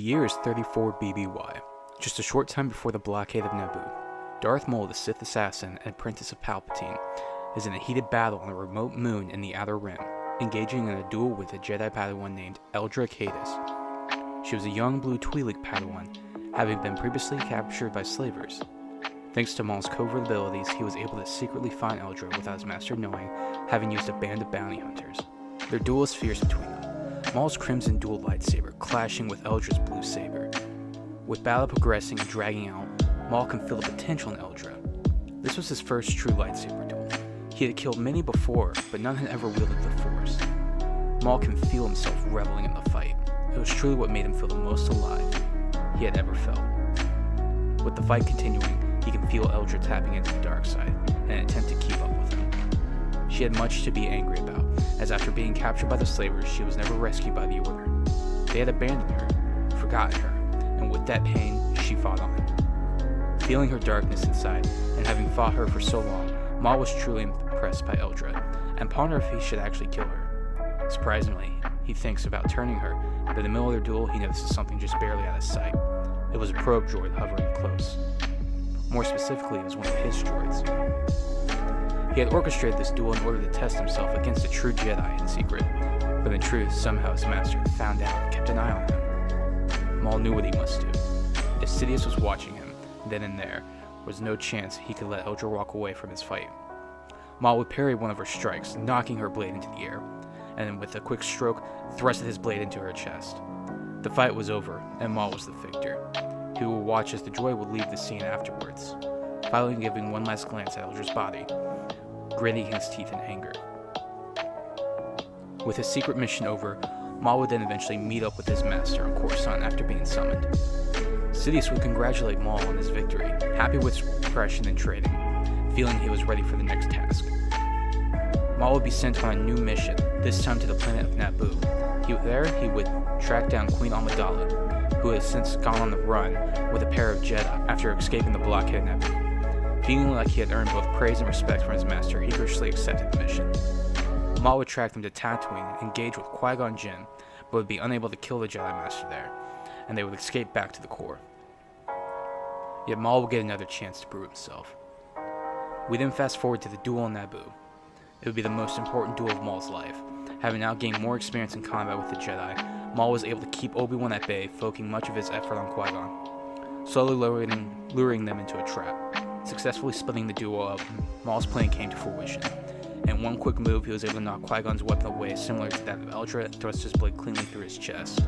year is 34 BBY, just a short time before the blockade of Naboo. Darth Maul, the Sith assassin and apprentice of Palpatine, is in a heated battle on a remote moon in the Outer Rim, engaging in a duel with a Jedi Padawan named Aly-Ghosts. She was a young blue Twi'lek Padawan, having been previously captured by slavers. Thanks to Maul's covert abilities, he was able to secretly find Eldra without his master knowing, having used a band of bounty hunters. Their duel is fierce between them, Maul's crimson dual lightsaber clashing with Eldra's blue saber. With battle progressing and dragging out, Maul can feel the potential in Eldra. This was his first true lightsaber duel. He had killed many before, but none had ever wielded the Force. Maul can feel himself reveling in the fight. It was truly what made him feel the most alive he had ever felt. With the fight continuing, he can feel Eldra tapping into the dark side in an attempt to keep up with him. She had much to be angry about, as after being captured by the slavers, she was never rescued by the Order. They had abandoned her, forgotten her, and with that pain, she fought on. Feeling her darkness inside, and having fought her for so long, Maul was truly impressed by Eldra, and pondered if he should actually kill her. Surprisingly, he thinks about turning her, but in the middle of their duel, he notices something just barely out of sight. It was a probe droid hovering close. More specifically, it was one of his droids. He had orchestrated this duel in order to test himself against a true Jedi in secret, but in truth, somehow his master had found out and kept an eye on him. Maul knew what he must do. If Sidious was watching him, then and there was no chance he could let Eldra walk away from his fight. Maul would parry one of her strikes, knocking her blade into the air, and then with a quick stroke, thrusted his blade into her chest. The fight was over, and Maul was the victor. He would watch as the droid would leave the scene afterwards, finally giving one last glance at Eldra's body, gritting his teeth in anger. With his secret mission over, Maul would then eventually meet up with his master on Coruscant after being summoned. Sidious would congratulate Maul on his victory, happy with his progression and training, feeling he was ready for the next task. Maul would be sent on a new mission, this time to the planet of Naboo. He would track down Queen Amidala, who has since gone on the run with a pair of Jedi after escaping the blockade of Naboo. Feeling like he had earned both praise and respect from his master, he graciously accepted the mission. Maul would track them to Tatooine and engage with Qui-Gon Jinn, but would be unable to kill the Jedi Master there, and they would escape back to the core. Yet Maul would get another chance to prove himself. We then fast forward to the duel on Naboo. It would be the most important duel of Maul's life. Having now gained more experience in combat with the Jedi, Maul was able to keep Obi-Wan at bay, focusing much of his effort on Qui-Gon, slowly luring them into a trap. Successfully splitting the duo up, Maul's plan came to fruition. In one quick move, he was able to knock Qui-Gon's weapon away, similar to that of Eldra, and thrust his blade cleanly through his chest.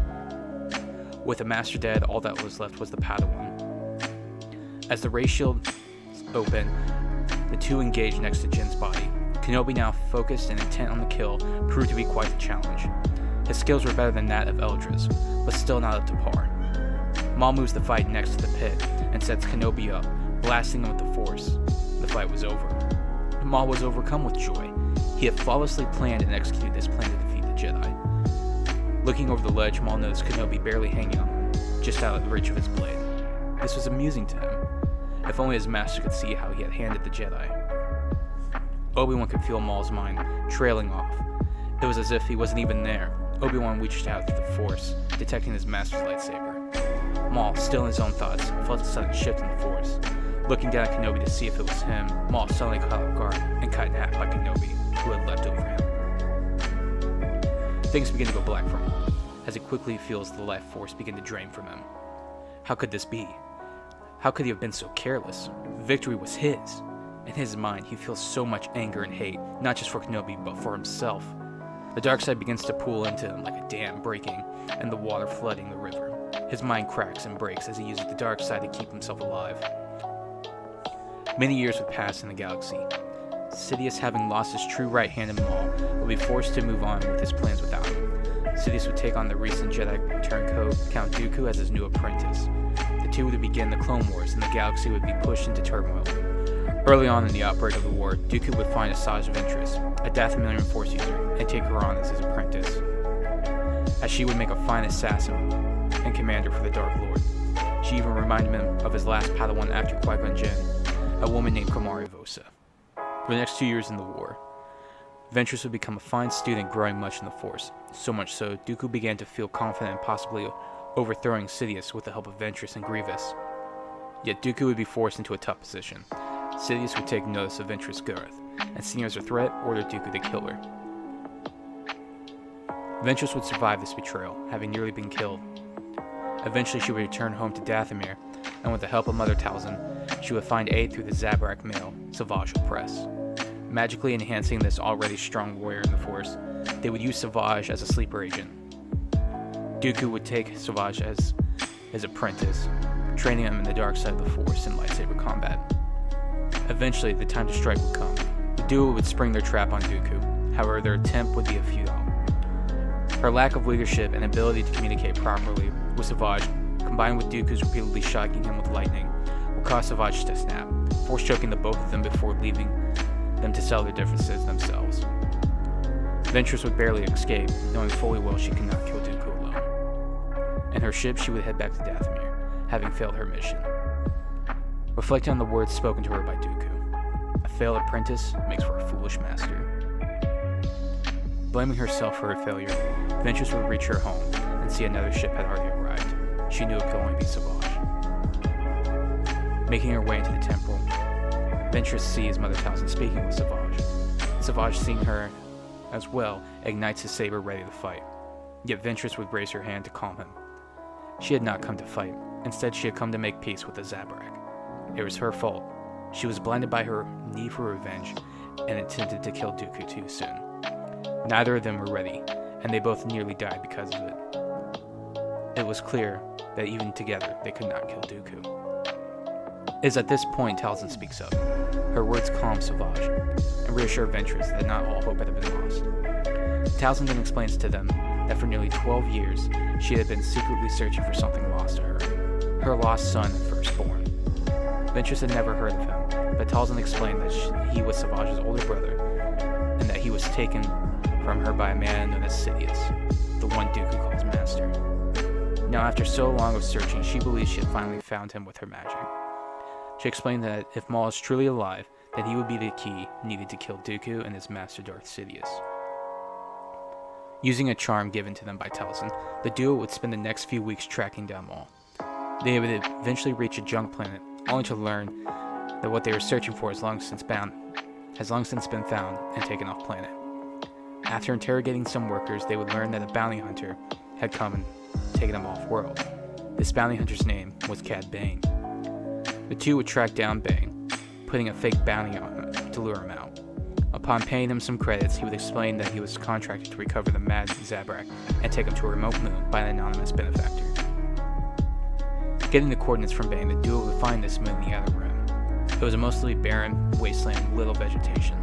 With the Master dead, all that was left was the Padawan. As the ray shield opened, the two engaged next to Jinn's body. Kenobi, now focused and intent on the kill, proved to be quite the challenge. His skills were better than that of Eldra's, but still not up to par. Maul moves the fight next to the pit and sets Kenobi up, blasting him with the Force. The fight was over. Maul was overcome with joy. He had flawlessly planned and executed this plan to defeat the Jedi. Looking over the ledge, Maul noticed Kenobi barely hanging on, just out of the reach of his blade. This was amusing to him. If only his master could see how he had handled the Jedi. Obi-Wan could feel Maul's mind trailing off. It was as if he wasn't even there. Obi-Wan reached out through the Force, detecting his master's lightsaber. Maul, still in his own thoughts, felt a sudden shift in the Force. Looking down at Kenobi to see if it was him, Maul suddenly caught off guard and cut in half by Kenobi, who had leapt over him. Things begin to go black for Maul, as he quickly feels the life force begin to drain from him. How could this be? How could he have been so careless? Victory was his. In his mind, he feels so much anger and hate, not just for Kenobi, but for himself. The dark side begins to pool into him like a dam breaking, and the water flooding the river. His mind cracks and breaks as he uses the dark side to keep himself alive. Many years would pass in the galaxy. Sidious, having lost his true right hand in Maul, would be forced to move on with his plans without him. Sidious would take on the recent Jedi turncoat Count Dooku as his new apprentice. The two would begin the Clone Wars, and the galaxy would be pushed into turmoil. Early on in the outbreak of the war, Dooku would find Asajj of interest, a Dathomirian Force user, and take her on as his apprentice, as she would make a fine assassin and commander for the Dark Lord. She even reminded him of his last Padawan after Qui-Gon Jinn, a woman named Kamari Vosa. For the next 2 years in the war, Ventress would become a fine student growing much in the Force, so much so Dooku began to feel confident in possibly overthrowing Sidious with the help of Ventress and Grievous. Yet Dooku would be forced into a tough position. Sidious would take notice of Ventress' growth, and seeing her as a threat, ordered Dooku to kill her. Ventress would survive this betrayal, having nearly been killed. Eventually she would return home to Dathomir, and with the help of Mother Talzin, she would find aid through the Zabrak mail Savage would press. Magically enhancing this already strong warrior in the Force, they would use Savage as a sleeper agent. Dooku would take Savage as his apprentice, training him in the dark side of the Force in lightsaber combat. Eventually, the time to strike would come. The duo would spring their trap on Dooku, however their attempt would be a futile. Her lack of leadership and ability to communicate properly with Savage, combined with Dooku's repeatedly shocking him with lightning, would cause Savage to snap, force choking the both of them before leaving them to settle their differences themselves. Ventress would barely escape, knowing fully well she could not kill Dooku alone. In her ship, she would head back to Dathomir, having failed her mission. Reflecting on the words spoken to her by Dooku, a failed apprentice makes for a foolish master. Blaming herself for her failure, Ventress would reach her home and see another ship had already arrived. She knew it could only be Savage. Making her way into the temple, Ventress sees Mother Talzin speaking with Savage. Savage, seeing her as well, ignites his saber ready to fight. Yet Ventress would raise her hand to calm him. She had not come to fight. Instead, she had come to make peace with the Zabrak. It was her fault. She was blinded by her need for revenge and attempted to kill Dooku too soon. Neither of them were ready, and they both nearly died because of it. It was clear that even together, they could not kill Dooku. It is at this point Talzin speaks up. Her words calm Savage, and reassure Ventress that not all hope had been lost. Talzin then explains to them that for nearly 12 years, she had been secretly searching for something lost to her lost son and firstborn. Ventress had never heard of him, but Talzin explained that he was Savage's older brother, and that he was taken from her by a man known as Sidious, the one Dooku calls Master. Now, after so long of searching, she believes she had finally found him with her magic. She explained that if Maul is truly alive, then he would be the key needed to kill Dooku and his master Darth Sidious. Using a charm given to them by Talzin, the duo would spend the next few weeks tracking down Maul. They would eventually reach a junk planet, only to learn that what they were searching for has long since been found and taken off planet. After interrogating some workers, they would learn that a bounty hunter had come and taken them off world. This bounty hunter's name was Cad Bane. The two would track down Bane, putting a fake bounty on him to lure him out. Upon paying him some credits, he would explain that he was contracted to recover the mad Zabrak and take him to a remote moon by an anonymous benefactor. Getting the coordinates from Bane, the duo would find this moon in the Outer Rim. It was a mostly barren wasteland with little vegetation.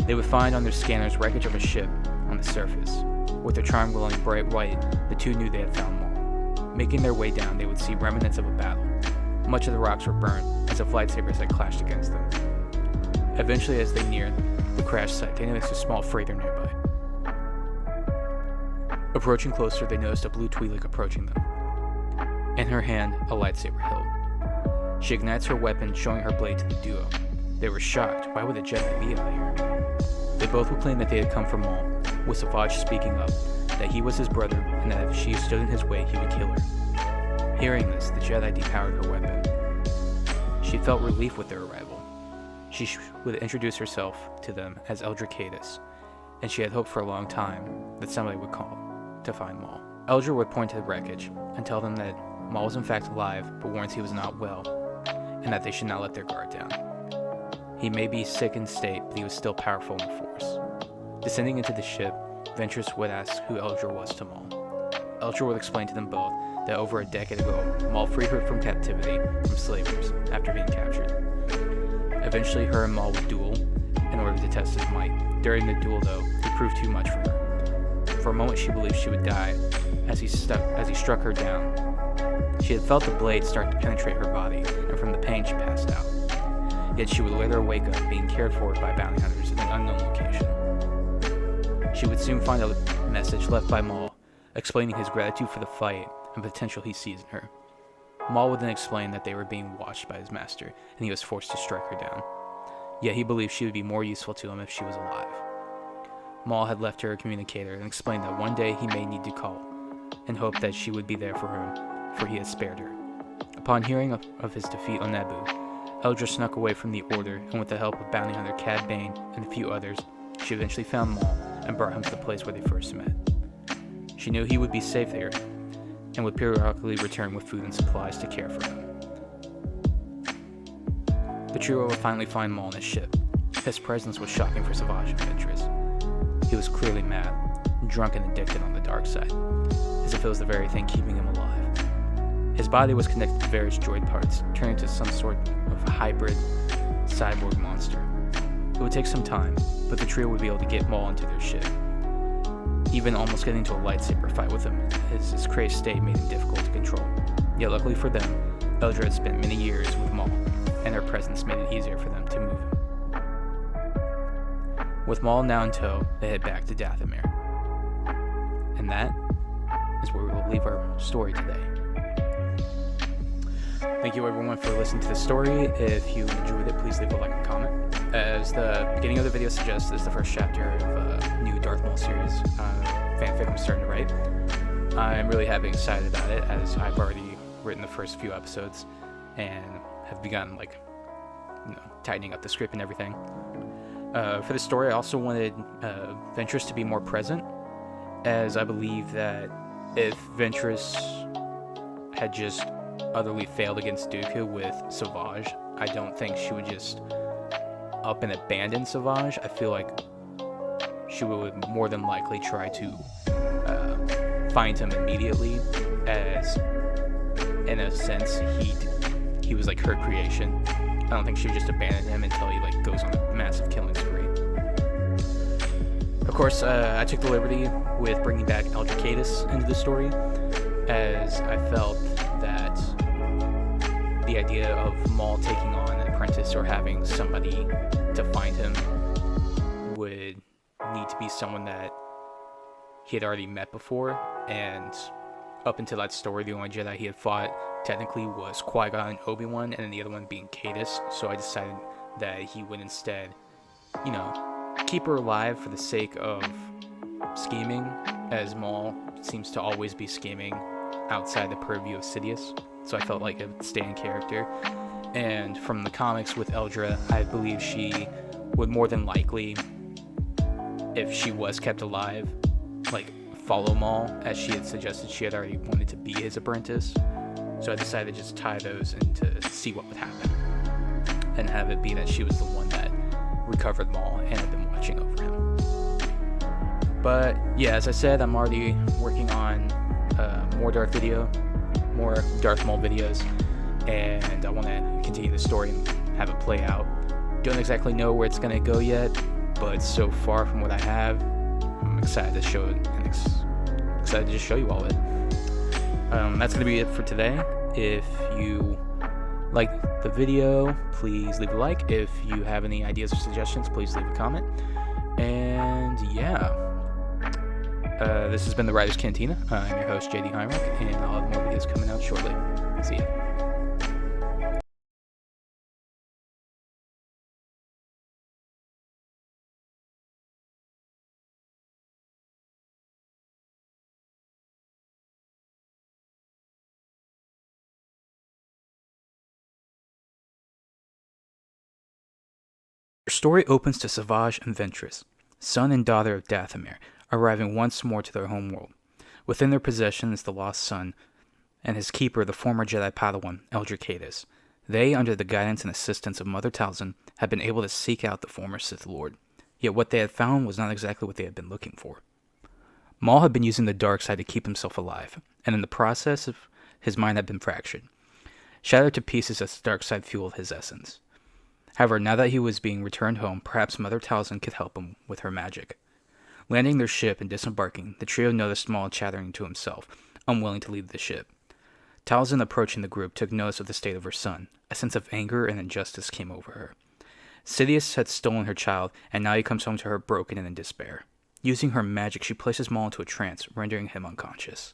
They would find on their scanners wreckage of a ship on the surface. With their charm glowing bright white, the two knew they had found Maul. Making their way down, they would see remnants of a battle. Much of the rocks were burned, as if lightsabers had clashed against them. Eventually, as they neared the crash site, they noticed a small freighter nearby. Approaching closer, they noticed a blue Twi'lek approaching them. In her hand, a lightsaber hilt. She ignites her weapon, showing her blade to the duo. They were shocked. Why would a Jedi be out here? They both would claim that they had come from Maul, with Savage speaking up, that he was his brother, and that if she stood in his way, he would kill her. Hearing this, the Jedi depowered her weapon. She felt relief with their arrival. She would introduce herself to them as Eldra Cadis, and she had hoped for a long time that somebody would call to find Maul. Eldra would point to the wreckage and tell them that Maul was in fact alive, but warns he was not well, and that they should not let their guard down. He may be sick in state, but he was still powerful in the Force. Descending into the ship, Ventress would ask who Eldra was to Maul. Eldra would explain to them both that over a decade ago, Maul freed her from captivity from slavers after being captured. Eventually, her and Maul would duel in order to test his might. During the duel, though, he proved too much for her. For a moment, she believed she would die as he struck her down. She had felt the blade start to penetrate her body, and from the pain, she passed out. Yet she would later wake up being cared for by bounty hunters in an unknown location. She would soon find a message left by Maul, explaining his gratitude for the fight and potential he sees in her. Maul would then explain that they were being watched by his master, and he was forced to strike her down. Yet he believed she would be more useful to him if she was alive. Maul had left her a communicator and explained that one day he may need to call and hoped that she would be there for him, for he had spared her. Upon hearing of his defeat on Naboo, Eldra snuck away from the Order, and with the help of bounty hunter Cad Bane and a few others, she eventually found Maul and brought him to the place where they first met. She knew he would be safe there, and would periodically return with food and supplies to care for him. The trio would finally find Maul in his ship. His presence was shocking for Savage and Ventress. He was clearly mad, drunk and addicted on the dark side, as if it was the very thing keeping him alive. His body was connected to various droid parts, turning into some sort of hybrid cyborg monster. It would take some time, but the trio would be able to get Maul into their ship, even almost getting into a lightsaber fight with him, as his crazed state made him difficult to control. Yet luckily for them, Eldra had spent many years with Maul, and her presence made it easier for them to move him. With Maul now in tow, they head back to Dathomir. And that is where we will leave our story today. Thank you everyone for listening to the story. If you enjoyed it, please leave a like and comment. As the beginning of the video suggests, this is the first chapter of a new Darth Maul series fanfic I'm starting to write. I'm really happy and excited about it, as I've already written the first few episodes and have begun tightening up the script and everything. For the story, I also wanted Ventress to be more present, as I believe that if Ventress had just utterly failed against Dooku with Savage, I don't think she would just up and abandon Savage. I feel like she would more than likely try to find him immediately, as in a sense he was like her creation. I don't think she would just abandon him until he goes on a massive killing spree. Of course, I took the liberty with bringing back Aly-Ghosts into the story, as I felt that the idea of Maul taking on an apprentice or having somebody to find him would need to be someone that he had already met before, and up until that story, the only Jedi he had fought technically was Qui-Gon and Obi-Wan, and then the other one being Caedus. So I decided that he would instead, keep her alive for the sake of scheming, as Maul seems to always be scheming outside the purview of Sidious. So I felt like it would stay in character. And from the comics with Eldra, I believe she would more than likely, if she was kept alive, follow Maul, as she had suggested she had already wanted to be his apprentice. So I decided to just tie those in to see what would happen, and have it be that she was the one that recovered Maul and had been watching over him. But yeah, as I said, I'm already working on more Darth Maul videos, and I want to continue the story and have it play out. Don't exactly know where it's going to go yet, but so far from what I have, I'm excited to show it, and excited to just show you all of it. That's going to be it for today. If you like the video, please leave a like. If you have any ideas or suggestions, please leave a comment. And yeah, this has been the Writer's Cantina. I'm your host, JD Heinrich, and I'll have more videos coming out shortly. See ya. Your story opens to Savage and Ventress, son and daughter of Dathomir, arriving once more to their homeworld. Within their possession is the lost son, and his keeper, the former Jedi Padawan, Aly-Ghosts. They, under the guidance and assistance of Mother Talzin, had been able to seek out the former Sith Lord. Yet what they had found was not exactly what they had been looking for. Maul had been using the dark side to keep himself alive, and in the process, his mind had been fractured, shattered to pieces as the dark side fueled his essence. However, now that he was being returned home, perhaps Mother Talzin could help him with her magic. Landing their ship and disembarking, the trio noticed Maul chattering to himself, unwilling to leave the ship. Talzin, approaching the group, took notice of the state of her son. A sense of anger and injustice came over her. Sidious had stolen her child, and now he comes home to her broken and in despair. Using her magic, she places Maul into a trance, rendering him unconscious.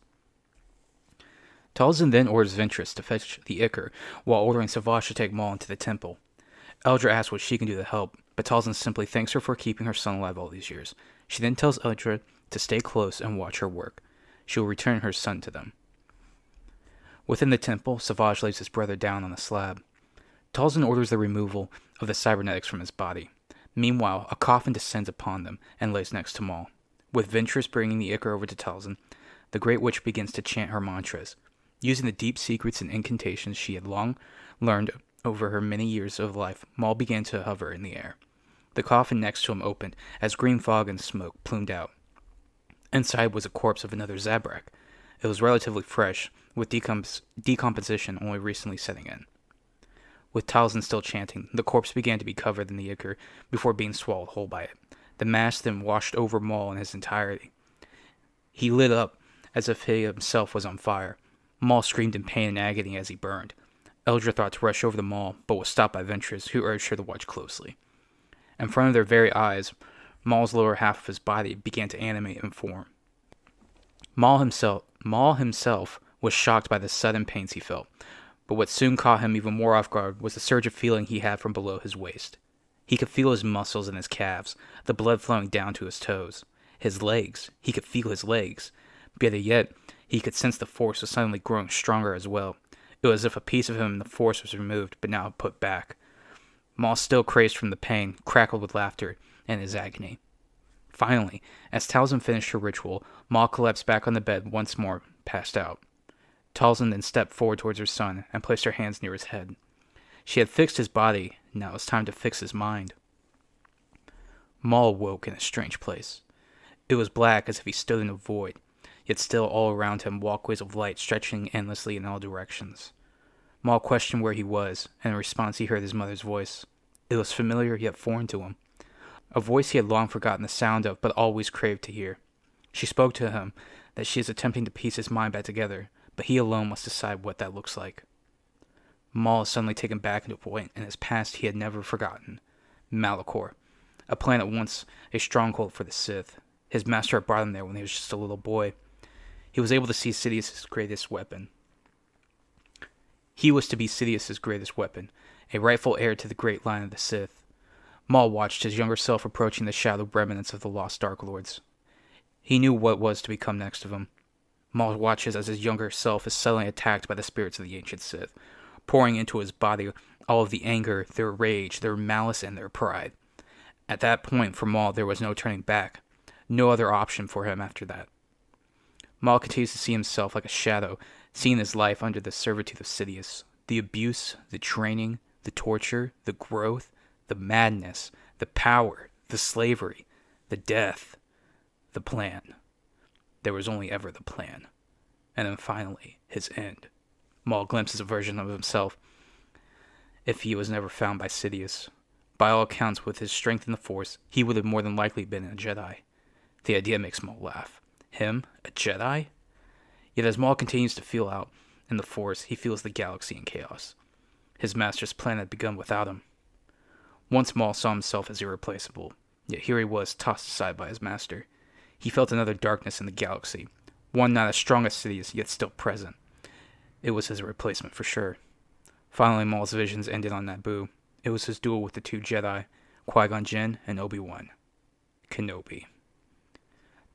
Talzin then orders Ventress to fetch the Ichor, while ordering Savage to take Maul into the temple. Eldra asks what she can do to help, but Talzin simply thanks her for keeping her son alive all these years. She then tells Eldra to stay close and watch her work. she will return her son to them. Within the temple, Savage lays his brother down on a slab. Talzin orders the removal of the cybernetics from his body. Meanwhile, a coffin descends upon them and lays next to Maul. With Ventress bringing the Ichor over to Talzin, the Great Witch begins to chant her mantras. Using the deep secrets and incantations she had long learned over her many years of life, Maul began to hover in the air. The coffin next to him opened as green fog and smoke plumed out. Inside was a corpse of another Zabrak. It was relatively fresh, with decomposition only recently setting in. With Talzin still chanting, the corpse began to be covered in the Ichor before being swallowed whole by it. The mass then washed over Maul in his entirety. He lit up as if he himself was on fire. Maul screamed in pain and agony as he burned. Eldra thought to rush over to Maul, but was stopped by Ventress, who urged her to watch closely. In front of their very eyes, Maul's lower half of his body began to animate and form. Maul himself was shocked by the sudden pains he felt, but what soon caught him even more off guard was the surge of feeling he had from below his waist. He could feel his muscles in his calves, the blood flowing down to his toes. His legs, he could feel his legs. Better yet, he could sense the force was suddenly growing stronger as well. It was as if a piece of him in the force was removed, but now put back. Maul, still crazed from the pain, crackled with laughter and his agony. Finally, as Talzin finished her ritual, Maul collapsed back on the bed once more, passed out. Talzin then stepped forward towards her son and placed her hands near his head. She had fixed his body, now it was time to fix his mind. Maul woke in a strange place. It was black as if he stood in a void, yet still all around him walkways of light stretching endlessly in all directions. Maul questioned where he was, and in response he heard his mother's voice. It was familiar yet foreign to him. A voice he had long forgotten the sound of, but always craved to hear. She spoke to him that she is attempting to piece his mind back together, but he alone must decide what that looks like. Maul is suddenly taken back into a point in his past he had never forgotten. Malachor, a planet once a stronghold for the Sith. His master had brought him there when he was just a little boy. He was able to see Sidious's greatest weapon. He was to be Sidious's greatest weapon, a rightful heir to the great line of the Sith. Maul watched his younger self approaching the shadowed remnants of the lost Dark Lords. He knew what was to become next of him. Maul watches as his younger self is suddenly attacked by the spirits of the ancient Sith, pouring into his body all of the anger, their rage, their malice, and their pride. At that point, for Maul, there was no turning back. No other option for him after that. Maul continues to see himself like a shadow, seeing his life under the servitude of Sidious. The abuse, the training, the torture, the growth, the madness, the power, the slavery, the death, the plan. There was only ever the plan. And then finally, his end. Maul glimpses a version of himself if he was never found by Sidious. By all accounts, with his strength in the Force, he would have more than likely been a Jedi. The idea makes Maul laugh. Him? A Jedi? Yet as Maul continues to feel out in the Force, he feels the galaxy in chaos. His master's plan had begun without him. Once Maul saw himself as irreplaceable, yet here he was tossed aside by his master. He felt another darkness in the galaxy, one not as strong as Sidious, yet still present. It was his replacement for sure. Finally, Maul's visions ended on Naboo. It was his duel with the two Jedi, Qui-Gon Jinn and Obi-Wan Kenobi.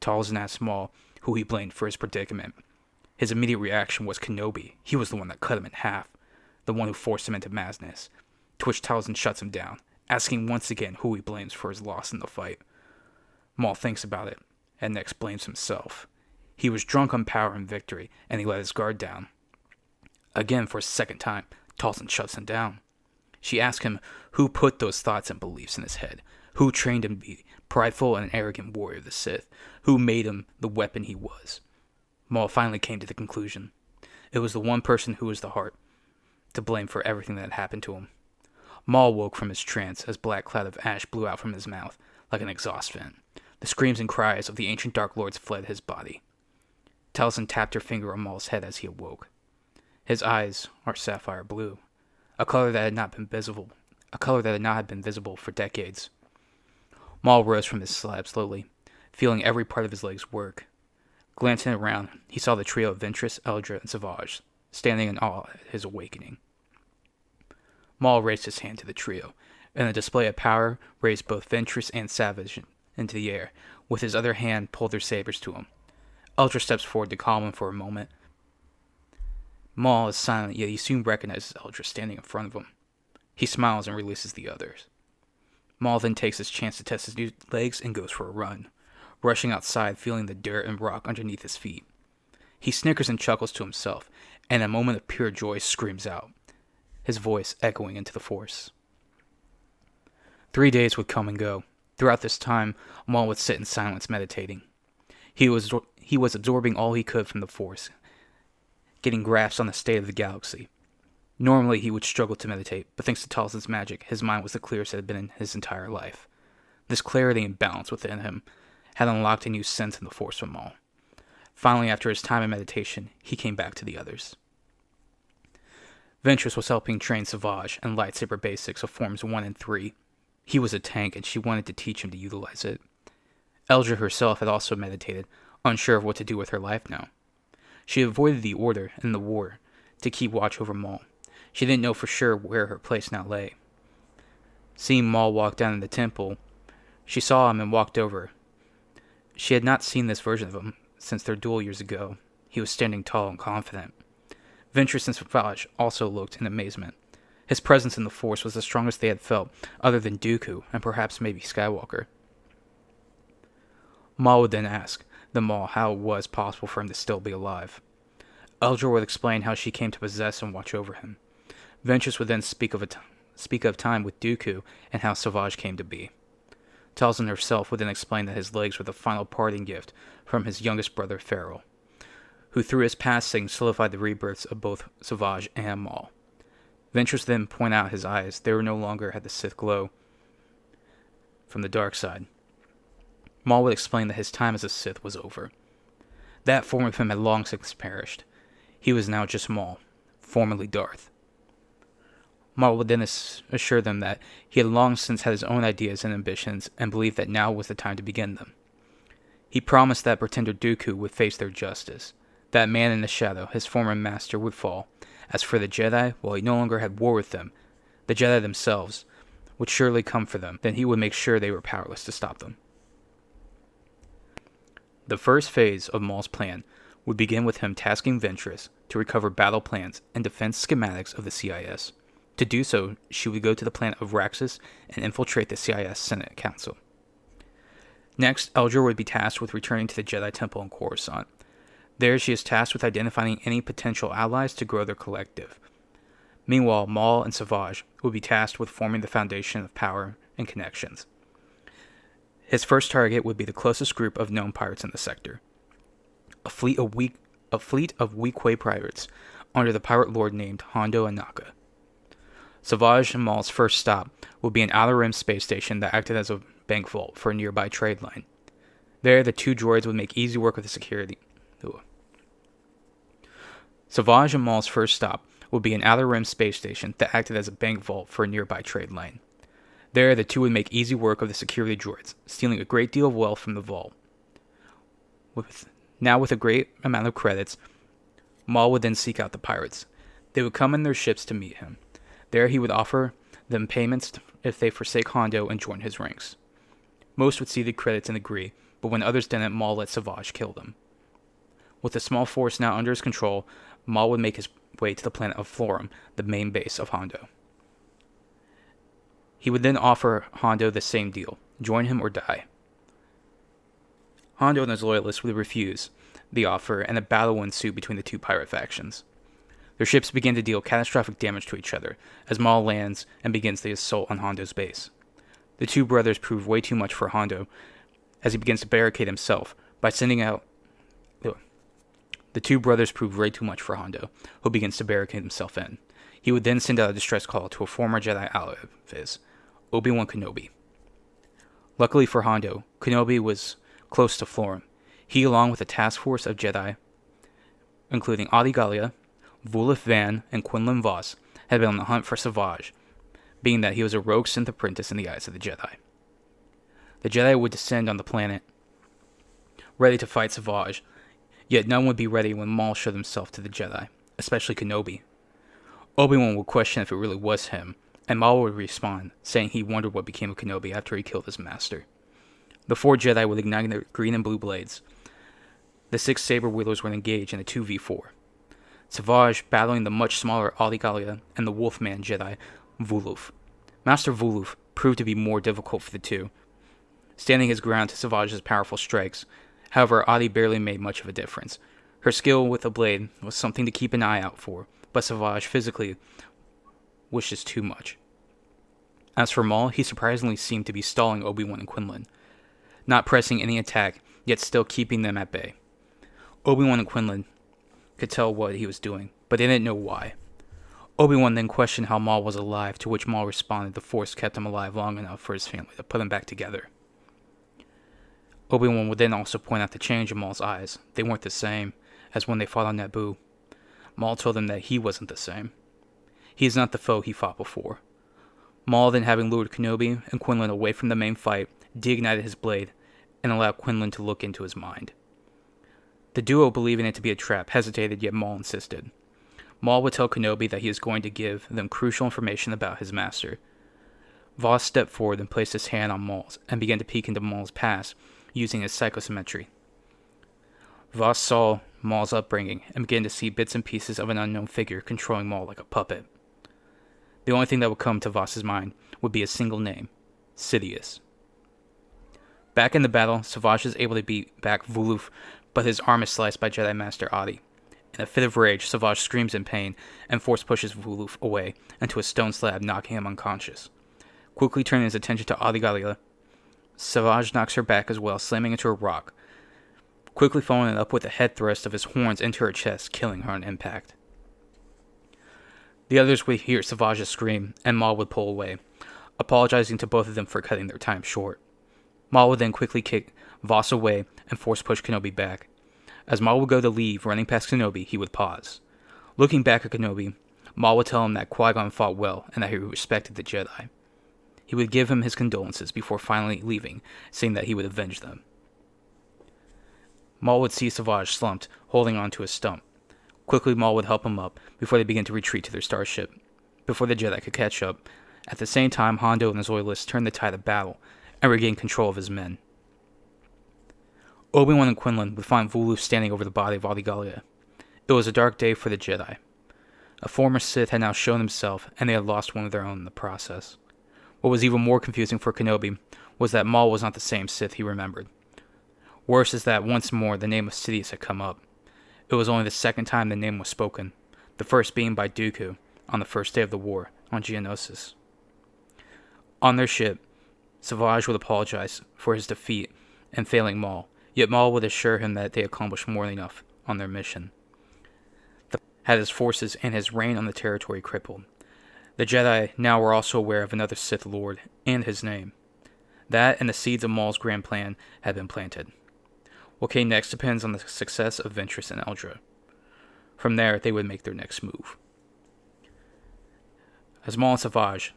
Talzin asked Maul who he blamed for his predicament. His immediate reaction was Kenobi. He was the one that cut him in half, the one who forced him into madness. To which Talzin shuts him down, asking once again who he blames for his loss in the fight. Maul thinks about it, and next blames himself. He was drunk on power and victory, and he let his guard down. Again, for a second time, Talzin shuts him down. She asks him who put those thoughts and beliefs in his head, who trained him to be prideful and an arrogant warrior of the Sith, who made him the weapon he was. Maul finally came to the conclusion. It was the one person who was the heart to blame for everything that had happened to him. Maul woke from his trance as a black cloud of ash blew out from his mouth like an exhaust fan. The screams and cries of the ancient Dark Lords fled his body. Talzin tapped her finger on Maul's head as he awoke. His eyes are sapphire blue, a color that had not been visible for decades. Maul rose from his slab slowly, feeling every part of his legs work. Glancing around, he saw the trio of Ventress, Eldra, and Savage, standing in awe at his awakening. Maul raised his hand to the trio, and a display of power raised both Ventress and Savage into the air. With his other hand, pulled their sabers to him. Eldra steps forward to calm him for a moment. Maul is silent, yet he soon recognizes Eldra standing in front of him. He smiles and releases the others. Maul then takes his chance to test his new legs and goes for a run, rushing outside, feeling the dirt and rock underneath his feet. He snickers and chuckles to himself, and in a moment of pure joy screams out, his voice echoing into the Force. 3 days would come and go. Throughout this time, Maul would sit in silence meditating. He was absorbing all he could from the Force, getting grasps on the state of the galaxy. Normally, he would struggle to meditate, but thanks to Talzin's magic, his mind was the clearest it had been in his entire life. This clarity and balance within him had unlocked a new sense in the Force from Maul. Finally, after his time in meditation, he came back to the others. Ventress was helping train Savage and lightsaber basics of Forms 1 and 3. He was a tank, and she wanted to teach him to utilize it. Eldra herself had also meditated, unsure of what to do with her life now. She avoided the Order and the war to keep watch over Maul. She didn't know for sure where her place now lay. Seeing Maul walk down in the temple, she saw him and walked over. She had not seen this version of him since their duel years ago. He was standing tall and confident. Ventress and Savage also looked in amazement. His presence in the Force was the strongest they had felt, other than Dooku and perhaps maybe Skywalker. Maul would then ask the Maul how it was possible for him to still be alive. Eldra would explain how she came to possess and watch over him. Ventress would then speak of time with Dooku and how Savage came to be. Talzin herself would then explain that his legs were the final parting gift from his youngest brother Farrell, who through his passing solidified the rebirths of both Savage and Maul. Ventress then point out his eyes. They were no longer had the Sith glow from the dark side. Maul would explain that his time as a Sith was over. That form of him had long since perished. He was now just Maul, formerly Darth. Maul would then assure them that he had long since had his own ideas and ambitions and believed that now was the time to begin them. He promised that pretender Dooku would face their justice. That man in the shadow, his former master, would fall. As for the Jedi, while he no longer had war with them, the Jedi themselves would surely come for them. Then he would make sure they were powerless to stop them. The first phase of Maul's plan would begin with him tasking Ventress to recover battle plans and defense schematics of the CIS. To do so, she would go to the planet of Raxus and infiltrate the CIS Senate Council. Next, Eldra would be tasked with returning to the Jedi Temple in Coruscant. There, she is tasked with identifying any potential allies to grow their collective. Meanwhile, Maul and Savage would be tasked with forming the foundation of power and connections. His first target would be the closest group of known pirates in the sector. A fleet of Weequay pirates under the pirate lord named Hondo and Naka. Savage and Maul's first stop would be an Outer Rim space station that acted as a bank vault for a nearby trade line. There, the two droids would make easy work of the security. Savage and Maul's first stop would be an Outer Rim space station that acted as a bank vault for a nearby trade line. There, the two would make easy work of the security droids, stealing a great deal of wealth from the vault. With a great amount of credits, Maul would then seek out the pirates. They would come in their ships to meet him. There, he would offer them payments if they forsake Hondo and join his ranks. Most would see the credits and agree, but when others didn't, Maul let Savage kill them. With a small force now under his control, Maul would make his way to the planet of Florum, the main base of Hondo. He would then offer Hondo the same deal, join him or die. Hondo and his loyalists would refuse the offer, and a battle would ensue between the two pirate factions. Their ships begin to deal catastrophic damage to each other, as Maul lands and begins the assault on Hondo's base. The two brothers prove way too much for Hondo, as he begins to barricade himself by sending out... The two brothers prove way too much for Hondo, who begins to barricade himself in. He would then send out a distress call to a former Jedi ally of his, Obi-Wan Kenobi. Luckily for Hondo, Kenobi was close to Florum. He, along with a task force of Jedi, including Adi-Gallia, Vulif Van, and Quinlan Voss, had been on the hunt for Savage, being that he was a rogue synth apprentice in the eyes of the Jedi. The Jedi would descend on the planet, ready to fight Savage, yet none would be ready when Maul showed himself to the Jedi, especially Kenobi. Obi-Wan would question if it really was him, and Maul would respond, saying he wondered what became of Kenobi after he killed his master. The four Jedi would ignite their green and blue blades. The 6 saber-wielders were engaged in a 2v4. Savage battling the much smaller Aly-Ghosts and the Wolfman Jedi, Vuluf. Master Vuluf proved to be more difficult for the two, standing his ground to Savage's powerful strikes. However, Adi barely made much of a difference. Her skill with the blade was something to keep an eye out for, but Savage physically wishes too much. As for Maul, he surprisingly seemed to be stalling Obi-Wan and Quinlan, not pressing any attack, yet still keeping them at bay. Obi-Wan and Quinlan could tell what he was doing, but they didn't know why. Obi-Wan then questioned how Maul was alive, to which Maul responded the Force kept him alive long enough for his family to put him back together. Obi-Wan would then also point out the change in Maul's eyes. They weren't the same as when they fought on Naboo. Maul told him that he wasn't the same. He is not the foe he fought before. Maul, then having lured Kenobi and Quinlan away from the main fight, deignited his blade and allowed Quinlan to look into his mind. The duo, believing it to be a trap, hesitated, yet Maul insisted. Maul would tell Kenobi that he is going to give them crucial information about his master. Voss stepped forward and placed his hand on Maul's and began to peek into Maul's past using his psychosymmetry. Voss saw Maul's upbringing and began to see bits and pieces of an unknown figure controlling Maul like a puppet. The only thing that would come to Voss's mind would be a single name: Sidious. Back in the battle, Savage is able to beat back Vuluf, but his arm is sliced by Jedi Master Adi. In a fit of rage, Savage screams in pain and force pushes Vuluf away into a stone slab, knocking him unconscious. Quickly turning his attention to Aly-Ghosts, Savage knocks her back as well, slamming into a rock, quickly following it up with a head thrust of his horns into her chest, killing her on impact. The others would hear Savage's scream, and Maul would pull away, apologizing to both of them for cutting their time short. Maul would then quickly kick Voss away and force push Kenobi back. As Maul would go to leave, running past Kenobi, he would pause. Looking back at Kenobi, Maul would tell him that Qui-Gon fought well and that he respected the Jedi. He would give him his condolences before finally leaving, saying that he would avenge them. Maul would see Savage slumped, holding onto a stump. Quickly, Maul would help him up before they began to retreat to their starship, before the Jedi could catch up. At the same time, Hondo and his loyalists turned the tide of battle and regained control of his men. Obi-Wan and Quinlan would find Vuluf standing over the body of Aly-Ghosts. It was a dark day for the Jedi. A former Sith had now shown himself, and they had lost one of their own in the process. What was even more confusing for Kenobi was that Maul was not the same Sith he remembered. Worse is that once more the name of Sidious had come up. It was only the second time the name was spoken, the first being by Dooku on the first day of the war on Geonosis. On their ship, Savage would apologize for his defeat and failing Maul, yet Maul would assure him that they accomplished more than enough on their mission. Had his forces and his reign on the territory crippled. The Jedi now were also aware of another Sith Lord and his name. That and the seeds of Maul's grand plan had been planted. What came next depends on the success of Ventress and Eldra. From there, they would make their next move. As Maul and Savage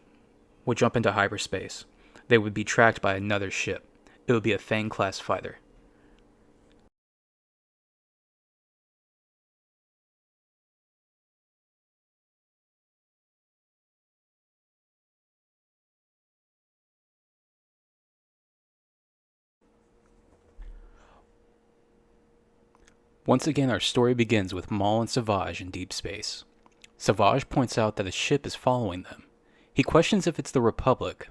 would jump into hyperspace, they would be tracked by another ship. It would be a Fang-class fighter. Once again, our story begins with Maul and Savage in deep space. Savage points out that a ship is following them. He questions if it's the Republic.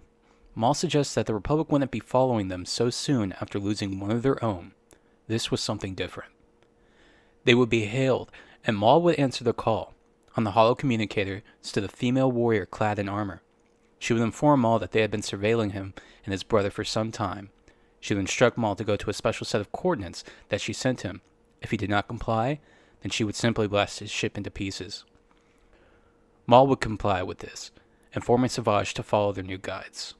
Maul suggests that the Republic wouldn't be following them so soon after losing one of their own. This was something different. They would be hailed, and Maul would answer the call. On the holo communicator stood a female warrior clad in armor. She would inform Maul that they had been surveilling him and his brother for some time. She would instruct Maul to go to a special set of coordinates that she sent him. If he did not comply, then she would simply blast his ship into pieces. Maul would comply with this, informing Savage to follow their new guides.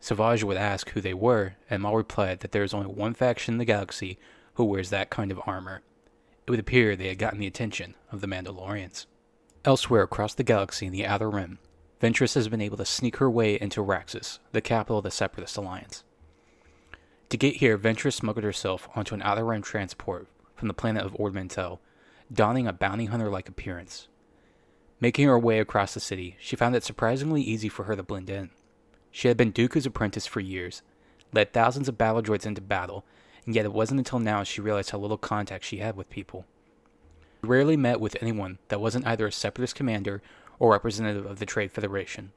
Savage would ask who they were, and Maul replied that there is only one faction in the galaxy who wears that kind of armor. It would appear they had gotten the attention of the Mandalorians. Elsewhere across the galaxy in the Outer Rim, Ventress has been able to sneak her way into Raxus, the capital of the Separatist Alliance. To get here, Ventress smuggled herself onto an Outer Rim transport from the planet of Ord Mantell, donning a bounty hunter-like appearance. Making her way across the city, she found it surprisingly easy for her to blend in. She had been Dooku's apprentice for years, led thousands of battle droids into battle, and yet it wasn't until now she realized how little contact she had with people. She rarely met with anyone that wasn't either a separatist commander or representative of the Trade Federation.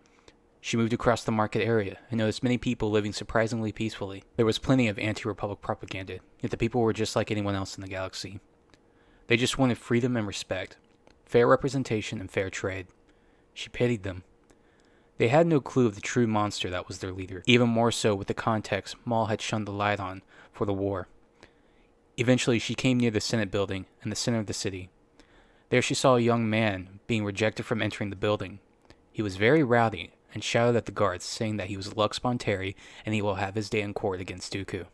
She moved across the market area and noticed many people living surprisingly peacefully. There was plenty of anti-Republic propaganda, yet the people were just like anyone else in the galaxy. They just wanted freedom and respect, fair representation and fair trade. She pitied them. They had no clue of the true monster that was their leader, even more so with the context Maul had shunned the light on for the war. Eventually, she came near the Senate building in the center of the city. There she saw a young man being rejected from entering the building. He was very rowdy and shouted at the guards, saying that he was Lux Bonteri and he will have his day in court against Dooku.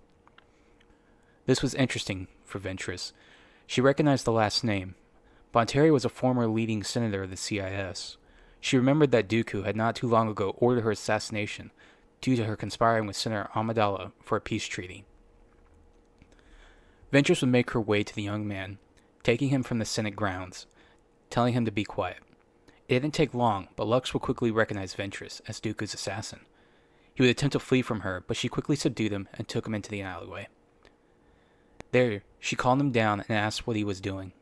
This was interesting for Ventress. She recognized the last name. Bonteri was a former leading senator of the CIS. She remembered that Dooku had not too long ago ordered her assassination due to her conspiring with Senator Amidala for a peace treaty. Ventress would make her way to the young man, taking him from the Senate grounds, telling him to be quiet. It didn't take long, but Lux would quickly recognize Ventress as Dooku's assassin. He would attempt to flee from her, but she quickly subdued him and took him into the alleyway. There, she calmed him down and asked what he was doing.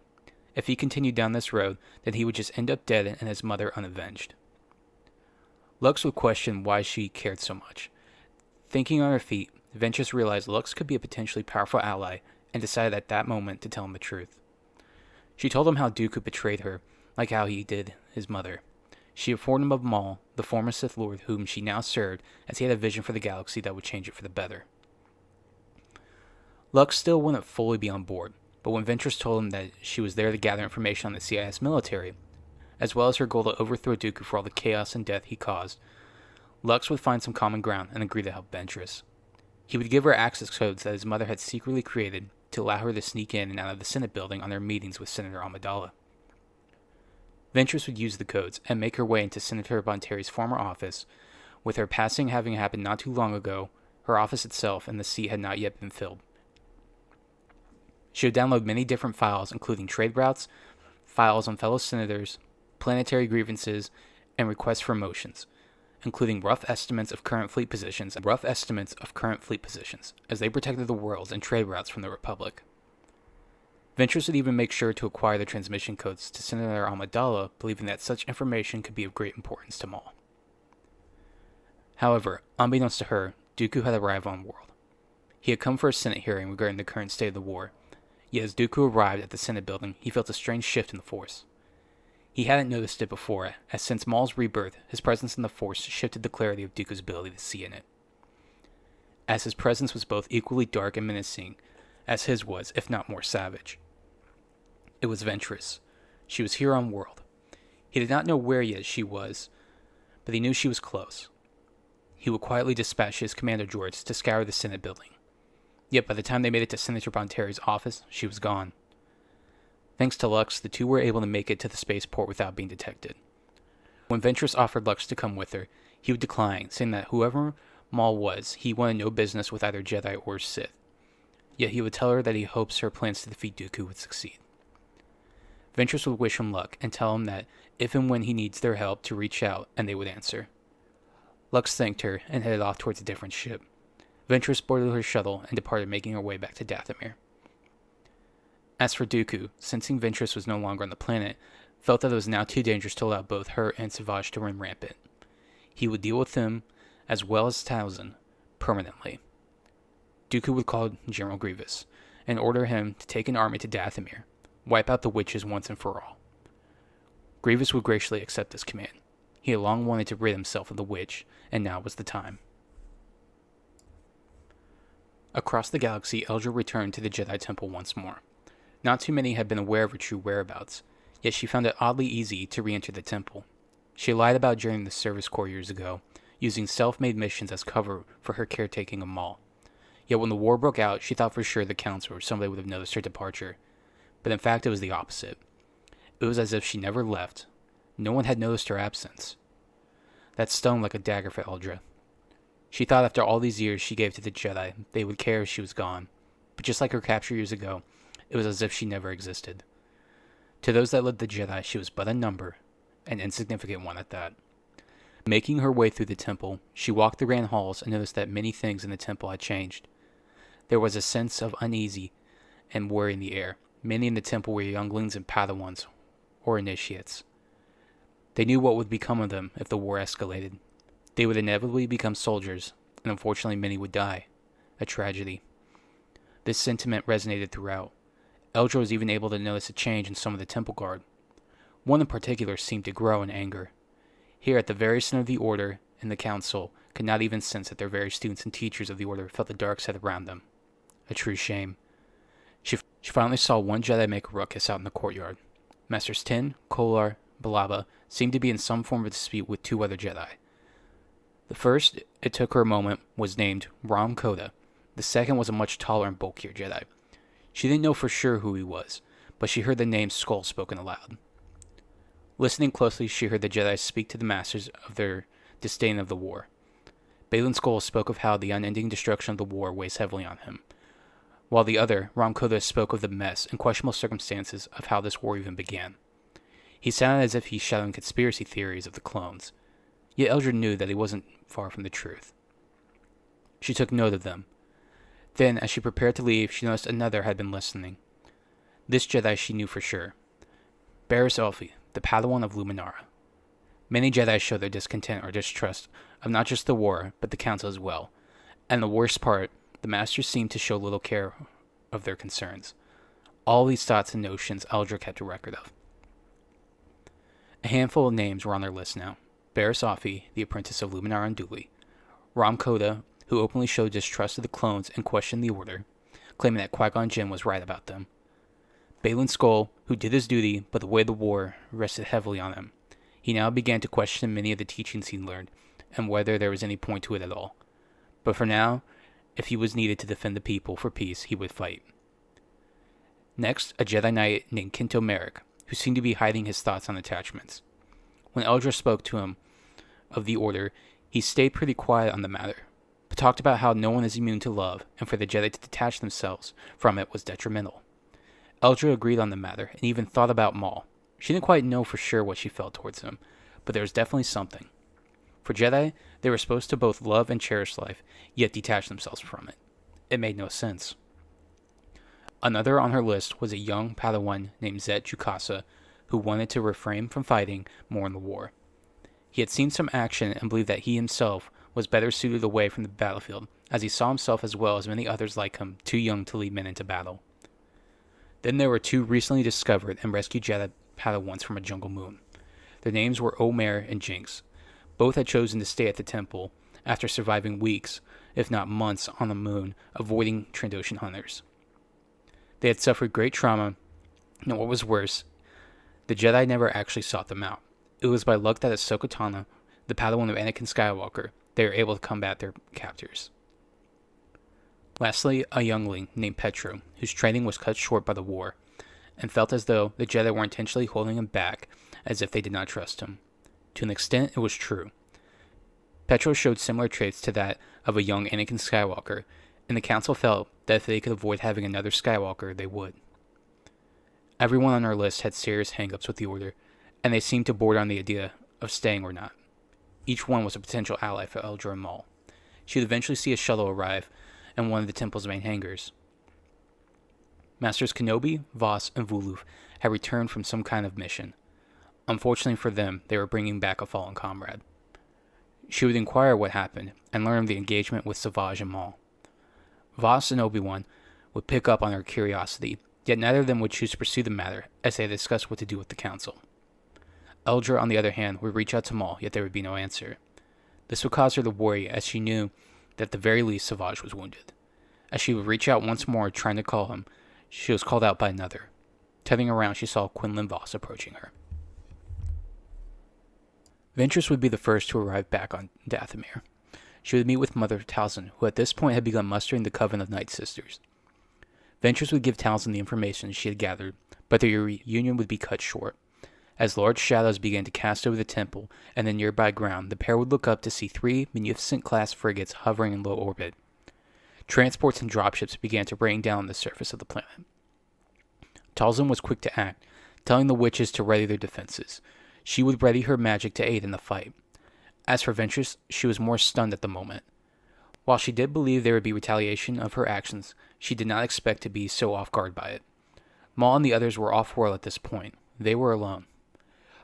If he continued down this road, then he would just end up dead and his mother unavenged. Lux would question why she cared so much. Thinking on her feet, Ventress realized Lux could be a potentially powerful ally and decided at that moment to tell him the truth. She told him how Dooku betrayed her, like how he did his mother. She informed him of Maul, the former Sith Lord whom she now served, as he had a vision for the galaxy that would change it for the better. Lux still wouldn't fully be on board, but when Ventress told him that she was there to gather information on the CIS military, as well as her goal to overthrow Dooku for all the chaos and death he caused, Lux would find some common ground and agree to help Ventress. He would give her access codes that his mother had secretly created to allow her to sneak in and out of the Senate building on their meetings with Senator Amidala. Ventress would use the codes and make her way into Senator Bonteri's former office. With her passing having happened not too long ago, her office itself and the seat had not yet been filled. She would download many different files, including trade routes, files on fellow senators, planetary grievances, and requests for motions, including rough estimates of current fleet positions, as they protected the worlds and trade routes from the Republic. Ventress would even make sure to acquire the transmission codes to Senator Amidala, believing that such information could be of great importance to Maul. However, unbeknownst to her, Dooku had arrived on world. He had come for a Senate hearing regarding the current state of the war, yet as Dooku arrived at the Senate building, he felt a strange shift in the Force. He hadn't noticed it before, as since Maul's rebirth, his presence in the Force shifted the clarity of Dooku's ability to see in it. As his presence was both equally dark and menacing, as his was, if not more savage. It was Ventress. She was here on world. He did not know where yet she was, but he knew she was close. He would quietly dispatch his commander droids to scour the Senate building. Yet by the time they made it to Senator Bonteri's office, she was gone. Thanks to Lux, the two were able to make it to the spaceport without being detected. When Ventress offered Lux to come with her, he would decline, saying that whoever Maul was, he wanted no business with either Jedi or Sith. Yet he would tell her that he hopes her plans to defeat Dooku would succeed. Ventress would wish him luck and tell him that if and when he needs their help to reach out, and they would answer. Lux thanked her and headed off towards a different ship. Ventress boarded her shuttle and departed, making her way back to Dathomir. As for Dooku, sensing Ventress was no longer on the planet, felt that it was now too dangerous to allow both her and Savage to run rampant. He would deal with them, as well as Talzin, permanently. Dooku would call General Grievous and order him to take an army to Dathomir, wipe out the witches once and for all. Grievous would graciously accept this command. He had long wanted to rid himself of the witch, and now was the time. Across the galaxy, Eldra returned to the Jedi Temple once more. Not too many had been aware of her true whereabouts, yet she found it oddly easy to re-enter the temple. She lied about joining the Service Corps years ago, using self-made missions as cover for her caretaking of Maul. Yet when the war broke out, she thought for sure the Council or somebody would have noticed her departure. But in fact, it was the opposite. It was as if she never left. No one had noticed her absence. That stung like a dagger for Eldra. She thought after all these years she gave to the Jedi, they would care if she was gone. But just like her capture years ago, it was as if she never existed. To those that led the Jedi, she was but a number, an insignificant one at that. Making her way through the temple, she walked the grand halls and noticed that many things in the temple had changed. There was a sense of uneasy and worry in the air. Many in the temple were younglings and Padawans, or initiates. They knew what would become of them if the war escalated. They would inevitably become soldiers, and unfortunately many would die. A tragedy. This sentiment resonated throughout. Eldra was even able to notice a change in some of the temple guard. One in particular seemed to grow in anger. Here at the very center of the order and the council could not even sense that their very students and teachers of the order felt the dark side around them. A true shame. She finally saw one Jedi make a ruckus out in the courtyard. Masters Tin, Kolar, Balaba seemed to be in some form of dispute with two other Jedi. The first, it took her a moment, was named Ram Koda. The second was a much taller and bulkier Jedi. She didn't know for sure who he was, but she heard the name Skull spoken aloud. Listening closely, she heard the Jedi speak to the Masters of their disdain of the war. Baylan Skoll spoke of how the unending destruction of the war weighs heavily on him, while the other, Ram Koda, spoke of the mess and questionable circumstances of how this war even began. He sounded as if he shouted conspiracy theories of the clones, yet Eldra knew that he wasn't far from the truth. She took note of them. Then, as she prepared to leave, she noticed another had been listening. This Jedi she knew for sure. Barriss Offee, the Padawan of Luminara. Many Jedi showed their discontent or distrust of not just the war, but the Council as well. And the worst part, the Masters seemed to show little care of their concerns. All these thoughts and notions Eldra kept a record of. A handful of names were on their list now. Barriss Offee, the apprentice of Luminara and Dooley. Ram Koda, who openly showed distrust of the clones and questioned the order, claiming that Qui-Gon Jinn was right about them. Baylan Skoll, who did his duty, but the weight of the war rested heavily on him. He now began to question many of the teachings he'd learned, and whether there was any point to it at all. But for now, if he was needed to defend the people for peace, he would fight. Next, a Jedi Knight named Kinto Merrick, who seemed to be hiding his thoughts on attachments. When Eldra spoke to him of the Order, he stayed pretty quiet on the matter, but talked about how no one is immune to love, and for the Jedi to detach themselves from it was detrimental. Eldra agreed on the matter, and even thought about Maul. She didn't quite know for sure what she felt towards him, but there was definitely something. For Jedi, they were supposed to both love and cherish life, yet detach themselves from it. It made no sense. Another on her list was a young Padawan named Zet Jukasa, who wanted to refrain from fighting more in the war. He had seen some action and believed that he himself was better suited away from the battlefield, as he saw himself as well as many others like him too young to lead men into battle. Then there were two recently discovered and rescued Jedi Padawans from a jungle moon. Their names were Omer and Jinx. Both had chosen to stay at the temple after surviving weeks, if not months, on the moon, avoiding Trandoshan hunters. They had suffered great trauma, and what was worse, the Jedi never actually sought them out. It was by luck that Ahsoka Tano, the Padawan of Anakin Skywalker, they were able to combat their captors. Lastly, a youngling named Petro, whose training was cut short by the war, and felt as though the Jedi were intentionally holding him back, as if they did not trust him. To an extent, it was true. Petro showed similar traits to that of a young Anakin Skywalker, and the Council felt that if they could avoid having another Skywalker, they would. Everyone on our list had serious hang-ups with the Order, and they seemed to border on the idea of staying or not. Each one was a potential ally for Eldra and Maul. She would eventually see a shuttle arrive in one of the temple's main hangars. Masters Kenobi, Voss, and Vuluv had returned from some kind of mission. Unfortunately for them, they were bringing back a fallen comrade. She would inquire what happened and learn of the engagement with Savage and Maul. Voss and Obi-Wan would pick up on her curiosity, yet neither of them would choose to pursue the matter as they discussed what to do with the Council. Eldra, on the other hand, would reach out to Maul, yet there would be no answer. This would cause her to worry, as she knew that at the very least Savage was wounded. As she would reach out once more, trying to call him, she was called out by another. Turning around, she saw Quinlan Voss approaching her. Ventress would be the first to arrive back on Dathomir. She would meet with Mother Talzin, who at this point had begun mustering the Coven of Night Sisters. Ventress would give Talzin the information she had gathered, but their reunion would be cut short. As large shadows began to cast over the temple and the nearby ground, the pair would look up to see 3 Magnificent-class frigates hovering in low orbit. Transports and dropships began to rain down on the surface of the planet. Talzin was quick to act, telling the witches to ready their defenses. She would ready her magic to aid in the fight. As for Ventress, she was more stunned at the moment. While she did believe there would be retaliation of her actions, she did not expect to be so off guard by it. Maul and the others were off-world at this point. They were alone.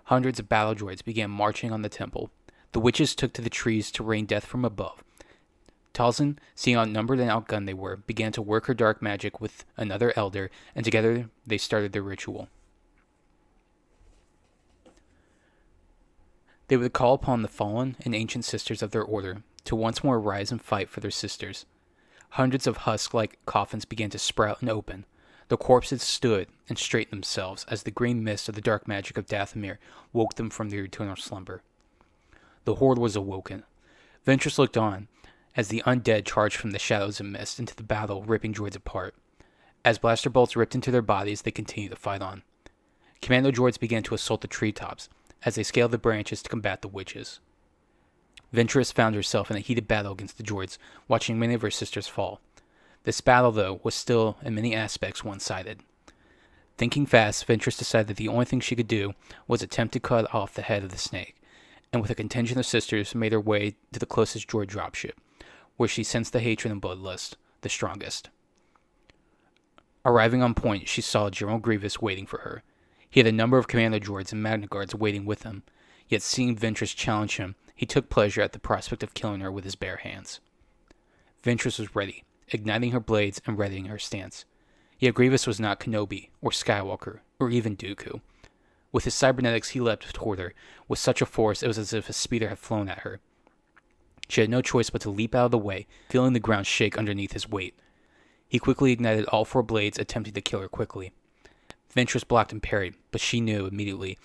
Hundreds of battle droids began marching on the temple. The witches took to the trees to rain death from above. Talzin, seeing how outnumbered and outgunned they were, began to work her dark magic with another elder, and together they started their ritual. They would call upon the fallen and ancient sisters of their order to once more rise and fight for their sisters. Hundreds of husk-like coffins began to sprout and open. The corpses stood and straightened themselves as the green mist of the dark magic of Dathomir woke them from their eternal slumber. The horde was awoken. Ventress looked on as the undead charged from the shadows and mist into the battle, ripping droids apart. As blaster bolts ripped into their bodies, they continued to fight on. Commando droids began to assault the treetops as they scaled the branches to combat the witches. Ventress found herself in a heated battle against the droids, watching many of her sisters fall. This battle, though, was still, in many aspects, one-sided. Thinking fast, Ventress decided that the only thing she could do was attempt to cut off the head of the snake, and with a contingent of sisters made her way to the closest droid dropship, where she sensed the hatred and bloodlust, the strongest. Arriving on point, she saw General Grievous waiting for her. He had a number of commando droids and Magna Guards waiting with him, yet seeing Ventress challenge him, he took pleasure at the prospect of killing her with his bare hands. Ventress was ready, igniting her blades and readying her stance. Yet Grievous was not Kenobi, or Skywalker, or even Dooku. With his cybernetics, he leapt toward her with such a force it was as if a speeder had flown at her. She had no choice but to leap out of the way, feeling the ground shake underneath his weight. He quickly ignited all 4 blades, attempting to kill her quickly. Ventress blocked and parried, but she knew immediately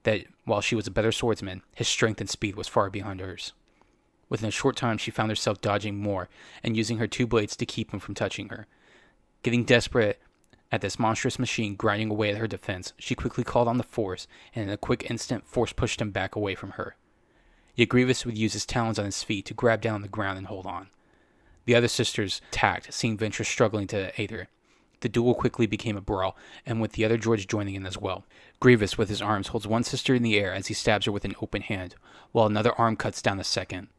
that while she was a better swordsman, his strength and speed was far behind hers. Within a short time, she found herself dodging more and using her 2 blades to keep him from touching her. Getting desperate at this monstrous machine grinding away at her defense, she quickly called on the Force, and in a quick instant, Force pushed him back away from her. Yet Grievous would use his talons on his feet to grab down on the ground and hold on. The other sisters attacked, seeing Ventress struggling to aid her. The duel quickly became a brawl, and with the other droids joining in as well. Grievous, with his arms, holds one sister in the air as he stabs her with an open hand, while another arm cuts down the second.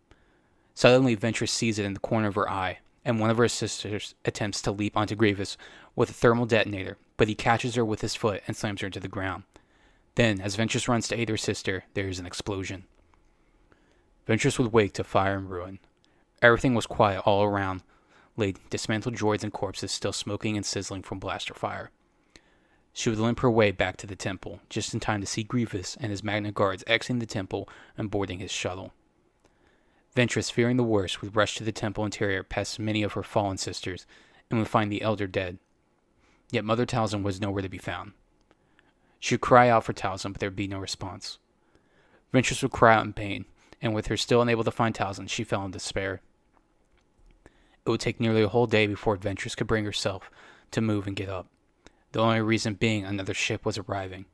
Suddenly, Ventress sees it in the corner of her eye, and one of her sisters attempts to leap onto Grievous with a thermal detonator, but he catches her with his foot and slams her into the ground. Then, as Ventress runs to aid her sister, there is an explosion. Ventress would wake to fire and ruin. Everything was quiet all around, lay dismantled droids and corpses still smoking and sizzling from blaster fire. She would limp her way back to the temple, just in time to see Grievous and his Magna Guards exiting the temple and boarding his shuttle. Ventress, fearing the worst, would rush to the temple interior past many of her fallen sisters, and would find the elder dead. Yet Mother Talzin was nowhere to be found. She would cry out for Talzin, but there would be no response. Ventress would cry out in pain, and with her still unable to find Talzin, she fell in despair. It would take nearly a whole day before Ventress could bring herself to move and get up. The only reason being another ship was arriving.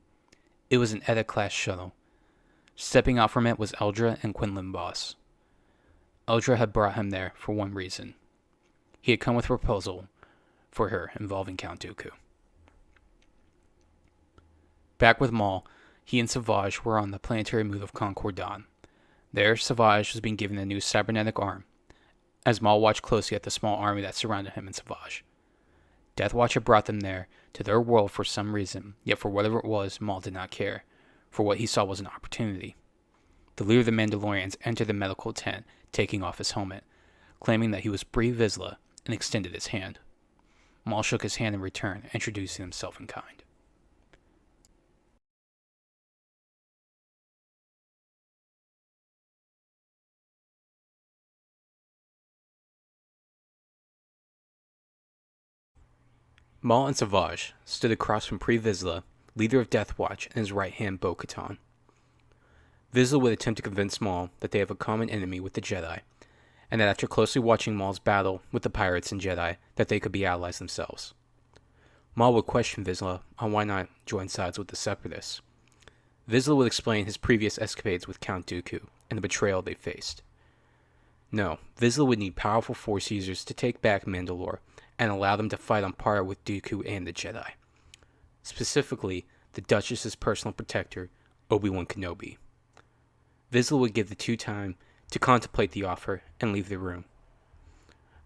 It was an Edda-class shuttle. Stepping out from it was Eldra and Quinlan Voss. Eldra had brought him there for one reason. He had come with a proposal for her involving Count Dooku. Back with Maul, he and Savage were on the planetary moon of Concordan. There, Savage was being given a new cybernetic arm, as Maul watched closely at the small army that surrounded him and Savage. Deathwatch had brought them there, to their world for some reason, yet for whatever it was, Maul did not care, for what he saw was an opportunity. The leader of the Mandalorians entered the medical tent, taking off his helmet, claiming that he was Bree Vizsla, and extended his hand. Maul shook his hand in return, introducing himself in kind. Maul and Savage stood across from Pre Vizsla, leader of Deathwatch, and his right hand Bo-Katan. Vizsla would attempt to convince Maul that they have a common enemy with the Jedi, and that after closely watching Maul's battle with the pirates and Jedi, that they could be allies themselves. Maul would question Vizsla on why not join sides with the Separatists. Vizsla would explain his previous escapades with Count Dooku and the betrayal they faced. No, Vizsla would need powerful Force users to take back Mandalore and allow them to fight on par with Dooku and the Jedi. Specifically, the Duchess's personal protector, Obi-Wan Kenobi. Vizsla would give the two time to contemplate the offer and leave the room.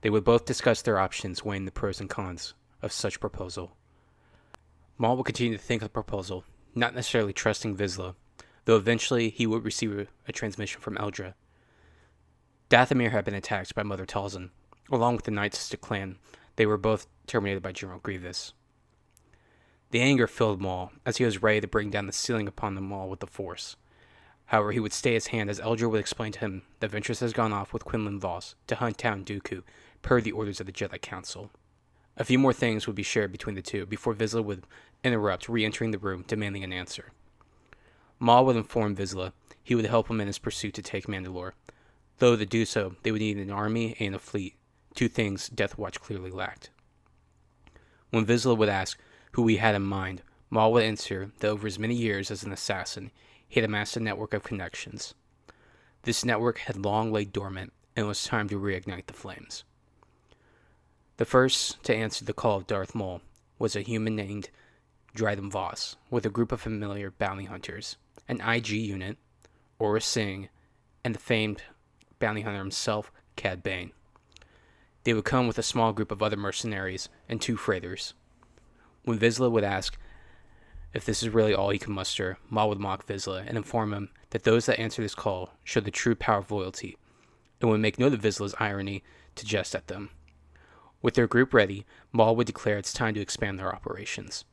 They would both discuss their options, weighing the pros and cons of such proposal. Maul would continue to think of the proposal, not necessarily trusting Vizsla, though eventually he would receive a transmission from Eldra. Dathomir had been attacked by Mother Talzin, along with the Night Sister clan. They were both terminated by General Grievous. The anger filled Maul, as he was ready to bring down the ceiling upon them all with the Force. However, he would stay his hand as Eldra would explain to him that Ventress has gone off with Quinlan Vos to hunt down Dooku, per the orders of the Jedi Council. A few more things would be shared between the two before Vizsla would interrupt, re-entering the room, demanding an answer. Maul would inform Vizsla he would help him in his pursuit to take Mandalore, though to do so, they would need an army and a fleet, two things Death Watch clearly lacked. When Vizsla would ask who he had in mind, Maul would answer that over as many years as an assassin, he had amassed a network of connections. This network had long laid dormant, and it was time to reignite the flames. The first to answer the call of Darth Maul was a human named Dryden Voss, with a group of familiar bounty hunters, an IG unit, Aurra Sing, and the famed bounty hunter himself, Cad Bane. They would come with a small group of other mercenaries and 2 freighters. When Vizsla would ask if this is really all he could muster, Maul would mock Vizsla and inform him that those that answered his call showed the true power of loyalty, and would make note of Vizsla's irony to jest at them. With their group ready, Maul would declare it's time to expand their operations.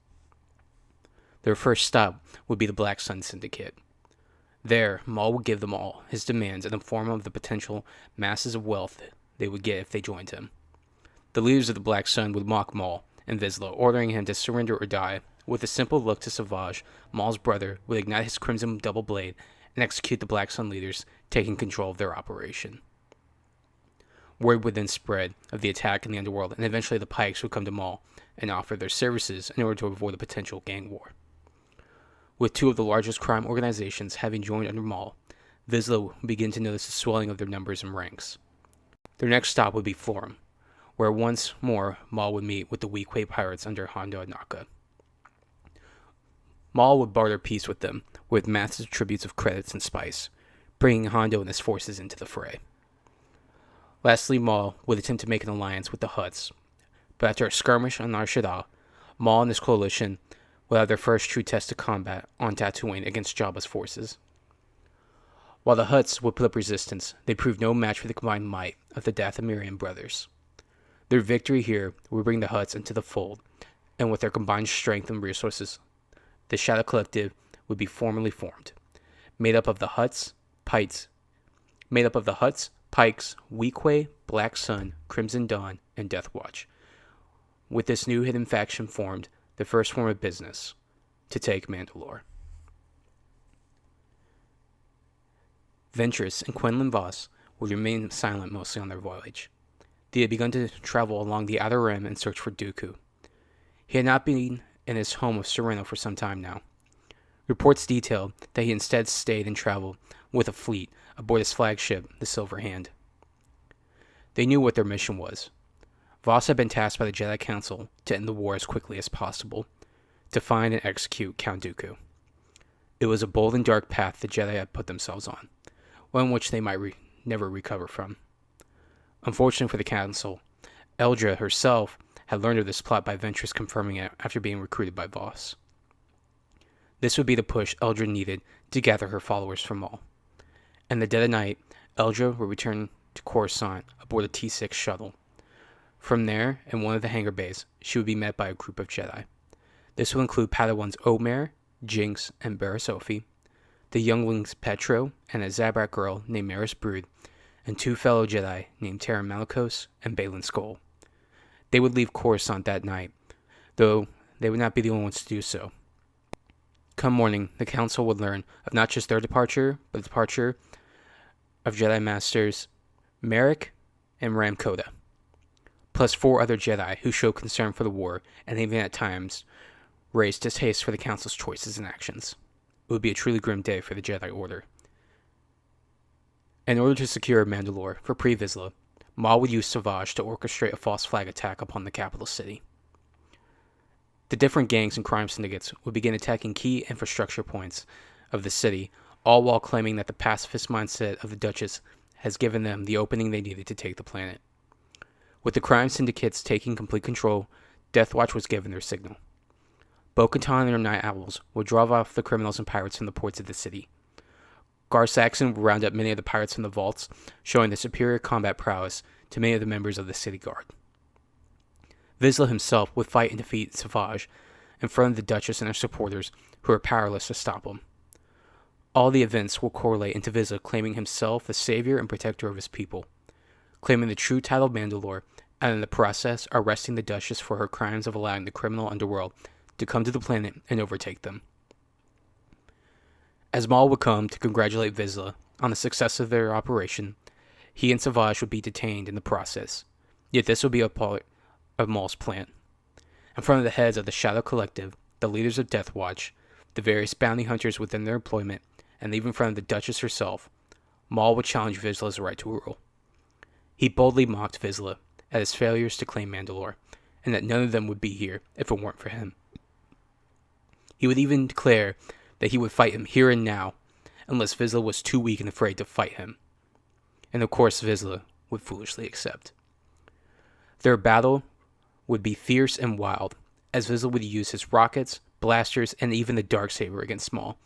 Their first stop would be the Black Sun Syndicate. There, Maul would give them all his demands and inform them of the potential masses of wealth they would get if they joined him. The leaders of the Black Sun would mock Maul and Vizsla, ordering him to surrender or die. With a simple look to Savage, Maul's brother would ignite his crimson double blade and execute the Black Sun leaders, taking control of their operation. Word would then spread of the attack in the underworld, and eventually the Pikes would come to Maul and offer their services in order to avoid a potential gang war. With 2 of the largest crime organizations having joined under Maul, Vizsla would begin to notice the swelling of their numbers and ranks. Their next stop would be Florum, where once more Maul would meet with the Weequay pirates under Hondo Ohnaka. Maul would barter peace with them, with massive tributes of credits and spice, bringing Hondo and his forces into the fray. Lastly, Maul would attempt to make an alliance with the Hutts, but after a skirmish on Nar Shaddaa, Maul and his coalition would have their first true test of combat on Tatooine against Jabba's forces. While the Hutts would put up resistance, they proved no match for the combined might of the Dathomirian brothers. Their victory here would bring the Hutts into the fold, and with their combined strength and resources, the Shadow Collective would be formally formed, made up of the Hutts, Pikes, Weequay, Black Sun, Crimson Dawn, and Death Watch. With this new hidden faction formed, the first form of business, to take Mandalore. Ventress and Quinlan Vos would remain silent mostly on their voyage. They had begun to travel along the Outer Rim in search for Dooku. He had not been in his home of Sereno for some time now. Reports detailed that he instead stayed and traveled with a fleet aboard his flagship, the Silver Hand. They knew what their mission was. Vos had been tasked by the Jedi Council to end the war as quickly as possible, to find and execute Count Dooku. It was a bold and dark path the Jedi had put themselves on, one which they might never recover from. Unfortunately for the Council, Eldra herself had learned of this plot by Ventress confirming it after being recruited by Vos. This would be the push Eldra needed to gather her followers from Maul. In the dead of night, Eldra would return to Coruscant aboard a T-6 shuttle. From there, in one of the hangar bays, she would be met by a group of Jedi. This would include Padawans Omer, Jinx, and Barrisophie, the younglings Petro and a Zabrak girl named Maris Brood, and 2 fellow Jedi named Taron Malicos and Baylan Skoll. They would leave Coruscant that night, though they would not be the only ones to do so. Come morning, the Council would learn of not just their departure, but the departure of Jedi Masters Merrick and Ram Koda, plus 4 other Jedi who showed concern for the war and even at times raised distaste for the Council's choices and actions. It would be a truly grim day for the Jedi Order. In order to secure Mandalore for Pre-Vizsla, Maul would use Savage to orchestrate a false flag attack upon the capital city. The different gangs and crime syndicates would begin attacking key infrastructure points of the city, all while claiming that the pacifist mindset of the Duchess has given them the opening they needed to take the planet. With the crime syndicates taking complete control, Death Watch was given their signal. Bo-Katan and her Night Owls would drive off the criminals and pirates from the ports of the city. Gar Saxon would round up many of the pirates from the vaults, showing their superior combat prowess to many of the members of the city guard. Vizsla himself would fight and defeat Savage in front of the Duchess and her supporters, who were powerless to stop him. All the events will correlate into Vizsla claiming himself the savior and protector of his people, claiming the true title of Mandalore, and in the process arresting the Duchess for her crimes of allowing the criminal underworld to come to the planet and overtake them. As Maul would come to congratulate Vizsla on the success of their operation, he and Savage would be detained in the process, yet this would be a part of Maul's plan. In front of the heads of the Shadow Collective, the leaders of Death Watch, the various bounty hunters within their employment, and even in front of the Duchess herself, Maul would challenge Vizsla's right to rule. He boldly mocked Vizsla at his failures to claim Mandalore, and that none of them would be here if it weren't for him. He would even declare that he would fight him here and now, unless Vizsla was too weak and afraid to fight him. And of course Vizsla would foolishly accept. Their battle would be fierce and wild, as Vizsla would use his rockets, blasters, and even the Darksaber against Maul,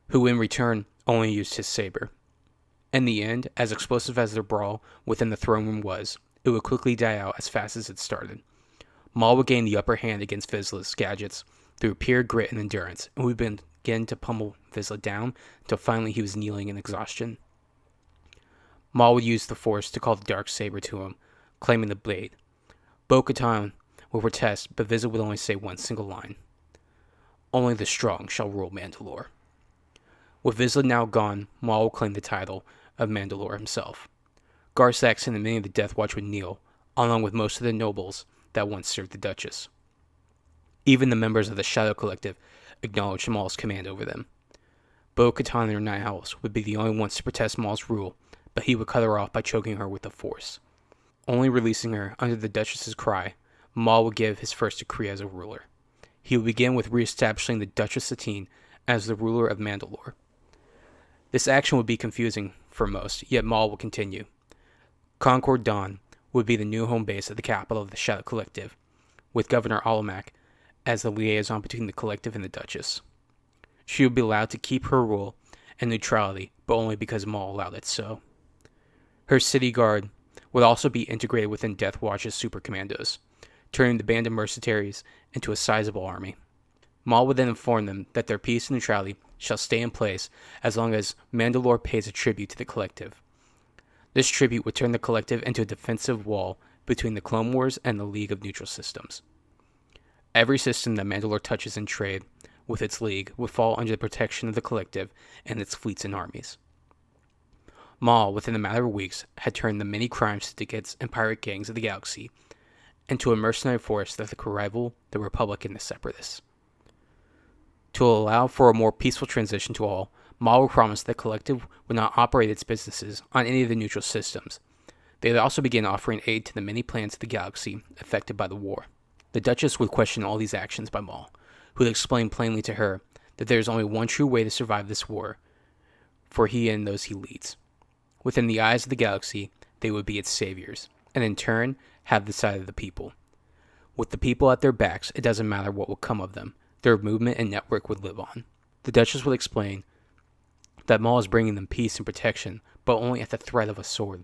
who in return only used his saber. In the end, as explosive as their brawl within the throne room was, it would quickly die out as fast as it started. Maul would gain the upper hand against Vizsla's gadgets through pure grit and endurance, and would begin to pummel Vizsla down until finally he was kneeling in exhaustion. Maul would use the Force to call the Darksaber to him, claiming the blade. Bo-Katan would protest, but Vizsla would only say one single line: "Only the strong shall rule Mandalore." With Vizsla now gone, Maul would claim the title of Mandalore himself. Gar Saxon and many of the Death Watch would kneel, along with most of the nobles that once served the Duchess. Even the members of the Shadow Collective acknowledged Maul's command over them. Bo-Katan and her Night Owls would be the only ones to protest Maul's rule, but he would cut her off by choking her with the Force. Only releasing her under the Duchess's cry, Maul would give his first decree as a ruler. He would begin with re-establishing the Duchess Satine as the ruler of Mandalore. This action would be confusing for most, yet Maul would continue. Concord Dawn would be the new home base of the capital of the Shadow Collective, with Governor Alamac as the liaison between the Collective and the Duchess. She would be allowed to keep her rule and neutrality, but only because Maul allowed it so. Her city guard would also be integrated within Death Watch's super commandos, turning the band of mercenaries into a sizable army. Maul would then inform them that their peace and neutrality shall stay in place as long as Mandalore pays a tribute to the Collective. This tribute would turn the Collective into a defensive wall between the Clone Wars and the League of Neutral Systems. Every system that Mandalore touches in trade with its League would fall under the protection of the Collective and its fleets and armies. Maul, within a matter of weeks, had turned the many crime syndicates and pirate gangs of the galaxy into a mercenary force that could rival the Republic and the Separatists. To allow for a more peaceful transition to all, Maul would promise that the Collective would not operate its businesses on any of the neutral systems. They would also begin offering aid to the many planets of the galaxy affected by the war. The Duchess would question all these actions by Maul, who would explain plainly to her that there is only one true way to survive this war for he and those he leads. Within the eyes of the galaxy, they would be its saviors, and in turn, have the side of the people. With the people at their backs, it doesn't matter what will come of them. Their movement and network would live on. The Duchess would explain that Maul is bringing them peace and protection, but only at the threat of a sword.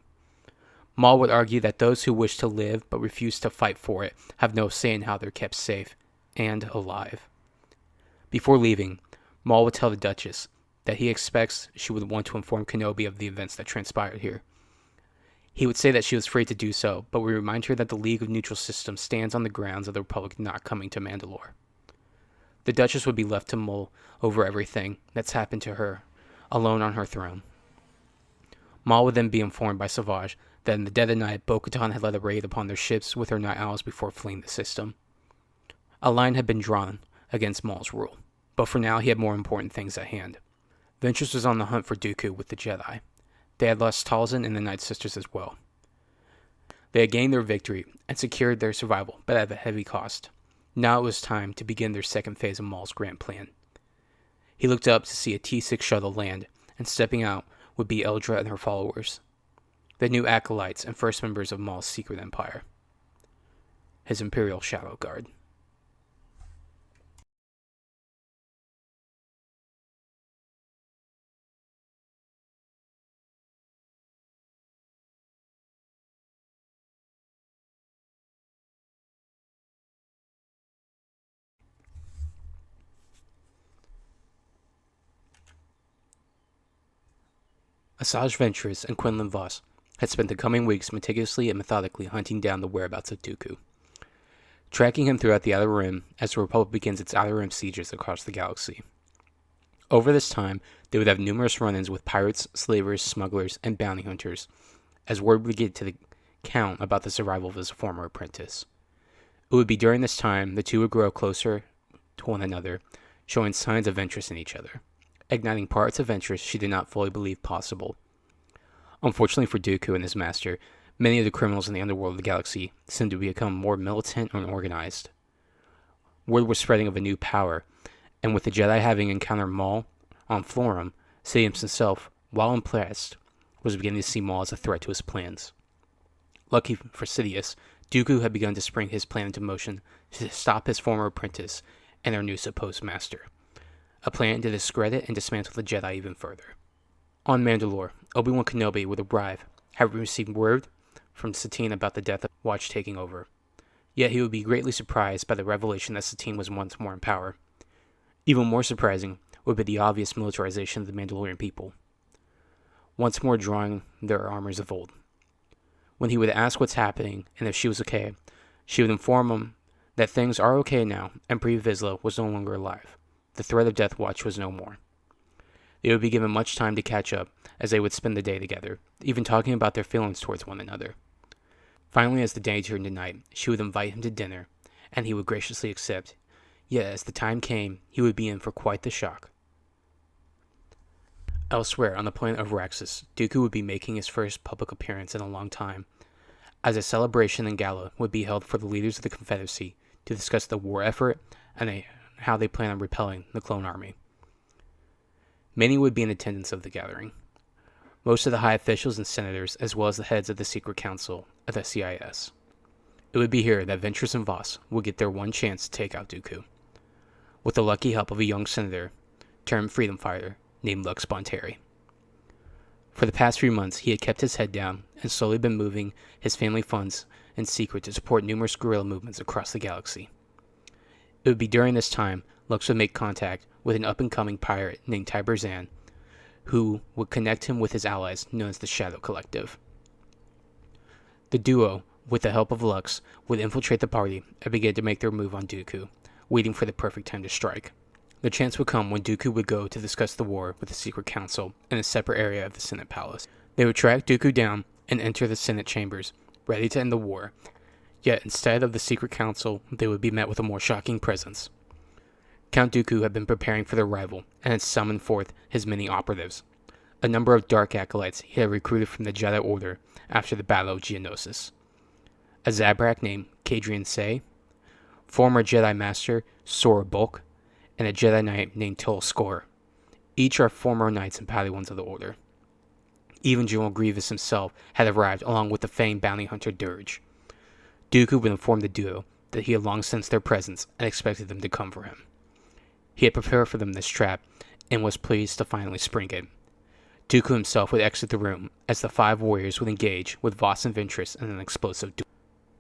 Maul would argue that those who wish to live but refuse to fight for it have no say in how they're kept safe and alive. Before leaving, Maul would tell the Duchess that he expects she would want to inform Kenobi of the events that transpired here. He would say that she was free to do so, but would remind her that the League of Neutral Systems stands on the grounds of the Republic not coming to Mandalore. The Duchess would be left to mull over everything that's happened to her, alone on her throne. Maul would then be informed by Savage that in the dead of night, Bo-Katan had led a raid upon their ships with her Night Owls before fleeing the system. A line had been drawn against Maul's rule, but for now he had more important things at hand. Ventress was on the hunt for Dooku with the Jedi. They had lost Talzin and the Night Sisters as well. They had gained their victory and secured their survival, but at a heavy cost. Now it was time to begin their second phase of Maul's grand plan. He looked up to see a T-6 shuttle land, and stepping out would be Eldra and her followers. the new acolytes and first members of Maul's secret empire, his Imperial Shadow Guard. Asajj Ventress and Quinlan Vos had spent the coming weeks meticulously and methodically hunting down the whereabouts of Dooku, tracking him throughout the Outer Rim as the Republic begins its Outer Rim sieges across the galaxy. Over this time, they would have numerous run-ins with pirates, slavers, smugglers, and bounty hunters, as word would get to the Count about the survival of his former apprentice. It would be during this time the two would grow closer to one another, showing signs of interest in each other, igniting parts of interest she did not fully believe possible. Unfortunately for Dooku and his master, many of the criminals in the underworld of the galaxy seemed to become more militant and organized. Word was spreading of a new power, and with the Jedi having encountered Maul on Florum, Sidious himself, while impressed, was beginning to see Maul as a threat to his plans. Lucky for Sidious, Dooku had begun to spring his plan into motion to stop his former apprentice and their new supposed master, a plan to discredit and dismantle the Jedi even further. On Mandalore, Obi-Wan Kenobi would arrive, having received word from Satine about the Death Watch taking over. Yet he would be greatly surprised by the revelation that Satine was once more in power. Even more surprising would be the obvious militarization of the Mandalorian people, once more drawing their armors of old. When he would ask what's happening and if she was okay, she would inform him that things are okay now and Pre Vizsla was no longer alive. The threat of Death Watch was no more. They would be given much time to catch up as they would spend the day together, even talking about their feelings towards one another. Finally, as the day turned to night, she would invite him to dinner, and he would graciously accept. Yet, as the time came, he would be in for quite the shock. Elsewhere, on the planet of Raxus, Dooku would be making his first public appearance in a long time, as a celebration and gala would be held for the leaders of the Confederacy to discuss the war effort and how they plan on repelling the clone army. Many would be in attendance of the gathering. Most of the high officials and senators, as well as the heads of the Secret Council of the CIS. It would be here that Ventress and Vos would get their one chance to take out Dooku, with the lucky help of a young senator turned freedom fighter named Lux Bonteri. For the past few months, he had kept his head down and slowly been moving his family funds in secret to support numerous guerrilla movements across the galaxy. It would be during this time Lux would make contact with an up-and-coming pirate named Tiber Zan, who would connect him with his allies known as the Shadow Collective. The duo, with the help of Lux, would infiltrate the party and begin to make their move on Dooku, waiting for the perfect time to strike. The chance would come when Dooku would go to discuss the war with the Secret Council in a separate area of the Senate Palace. They would track Dooku down and enter the Senate chambers, ready to end the war. Yet, instead of the Secret Council, they would be met with a more shocking presence. Count Dooku had been preparing for their arrival and had summoned forth his many operatives, a number of dark acolytes he had recruited from the Jedi Order after the Battle of Geonosis. A Zabrak named Kadrian Say, former Jedi Master Sora Bulk, and a Jedi Knight named Tul Skor. Each are former knights and Padawans of the Order. Even General Grievous himself had arrived along with the famed bounty hunter Dirge. Dooku would inform the duo that he had long sensed their presence and expected them to come for him. He had prepared for them this trap and was pleased to finally spring it. Dooku himself would exit the room as the five warriors would engage with Vos and Ventress in an explosive duel.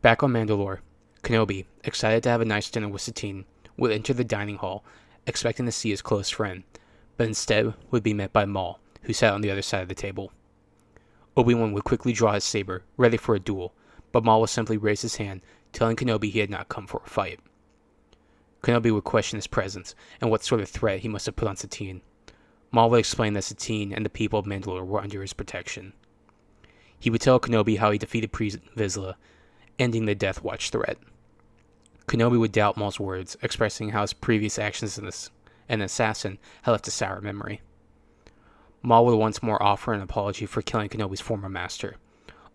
Back on Mandalore, Kenobi, excited to have a nice dinner with Satine, would enter the dining hall, expecting to see his close friend, but instead would be met by Maul, who sat on the other side of the table. Obi-Wan would quickly draw his saber, ready for a duel, but Maul would simply raise his hand, telling Kenobi he had not come for a fight. Kenobi would question his presence and what sort of threat he must have put on Satine. Maul would explain that Satine and the people of Mandalore were under his protection. He would tell Kenobi how he defeated Pre Vizsla, ending the Death Watch threat. Kenobi would doubt Maul's words, expressing how his previous actions as an assassin had left a sour memory. Maul would once more offer an apology for killing Kenobi's former master,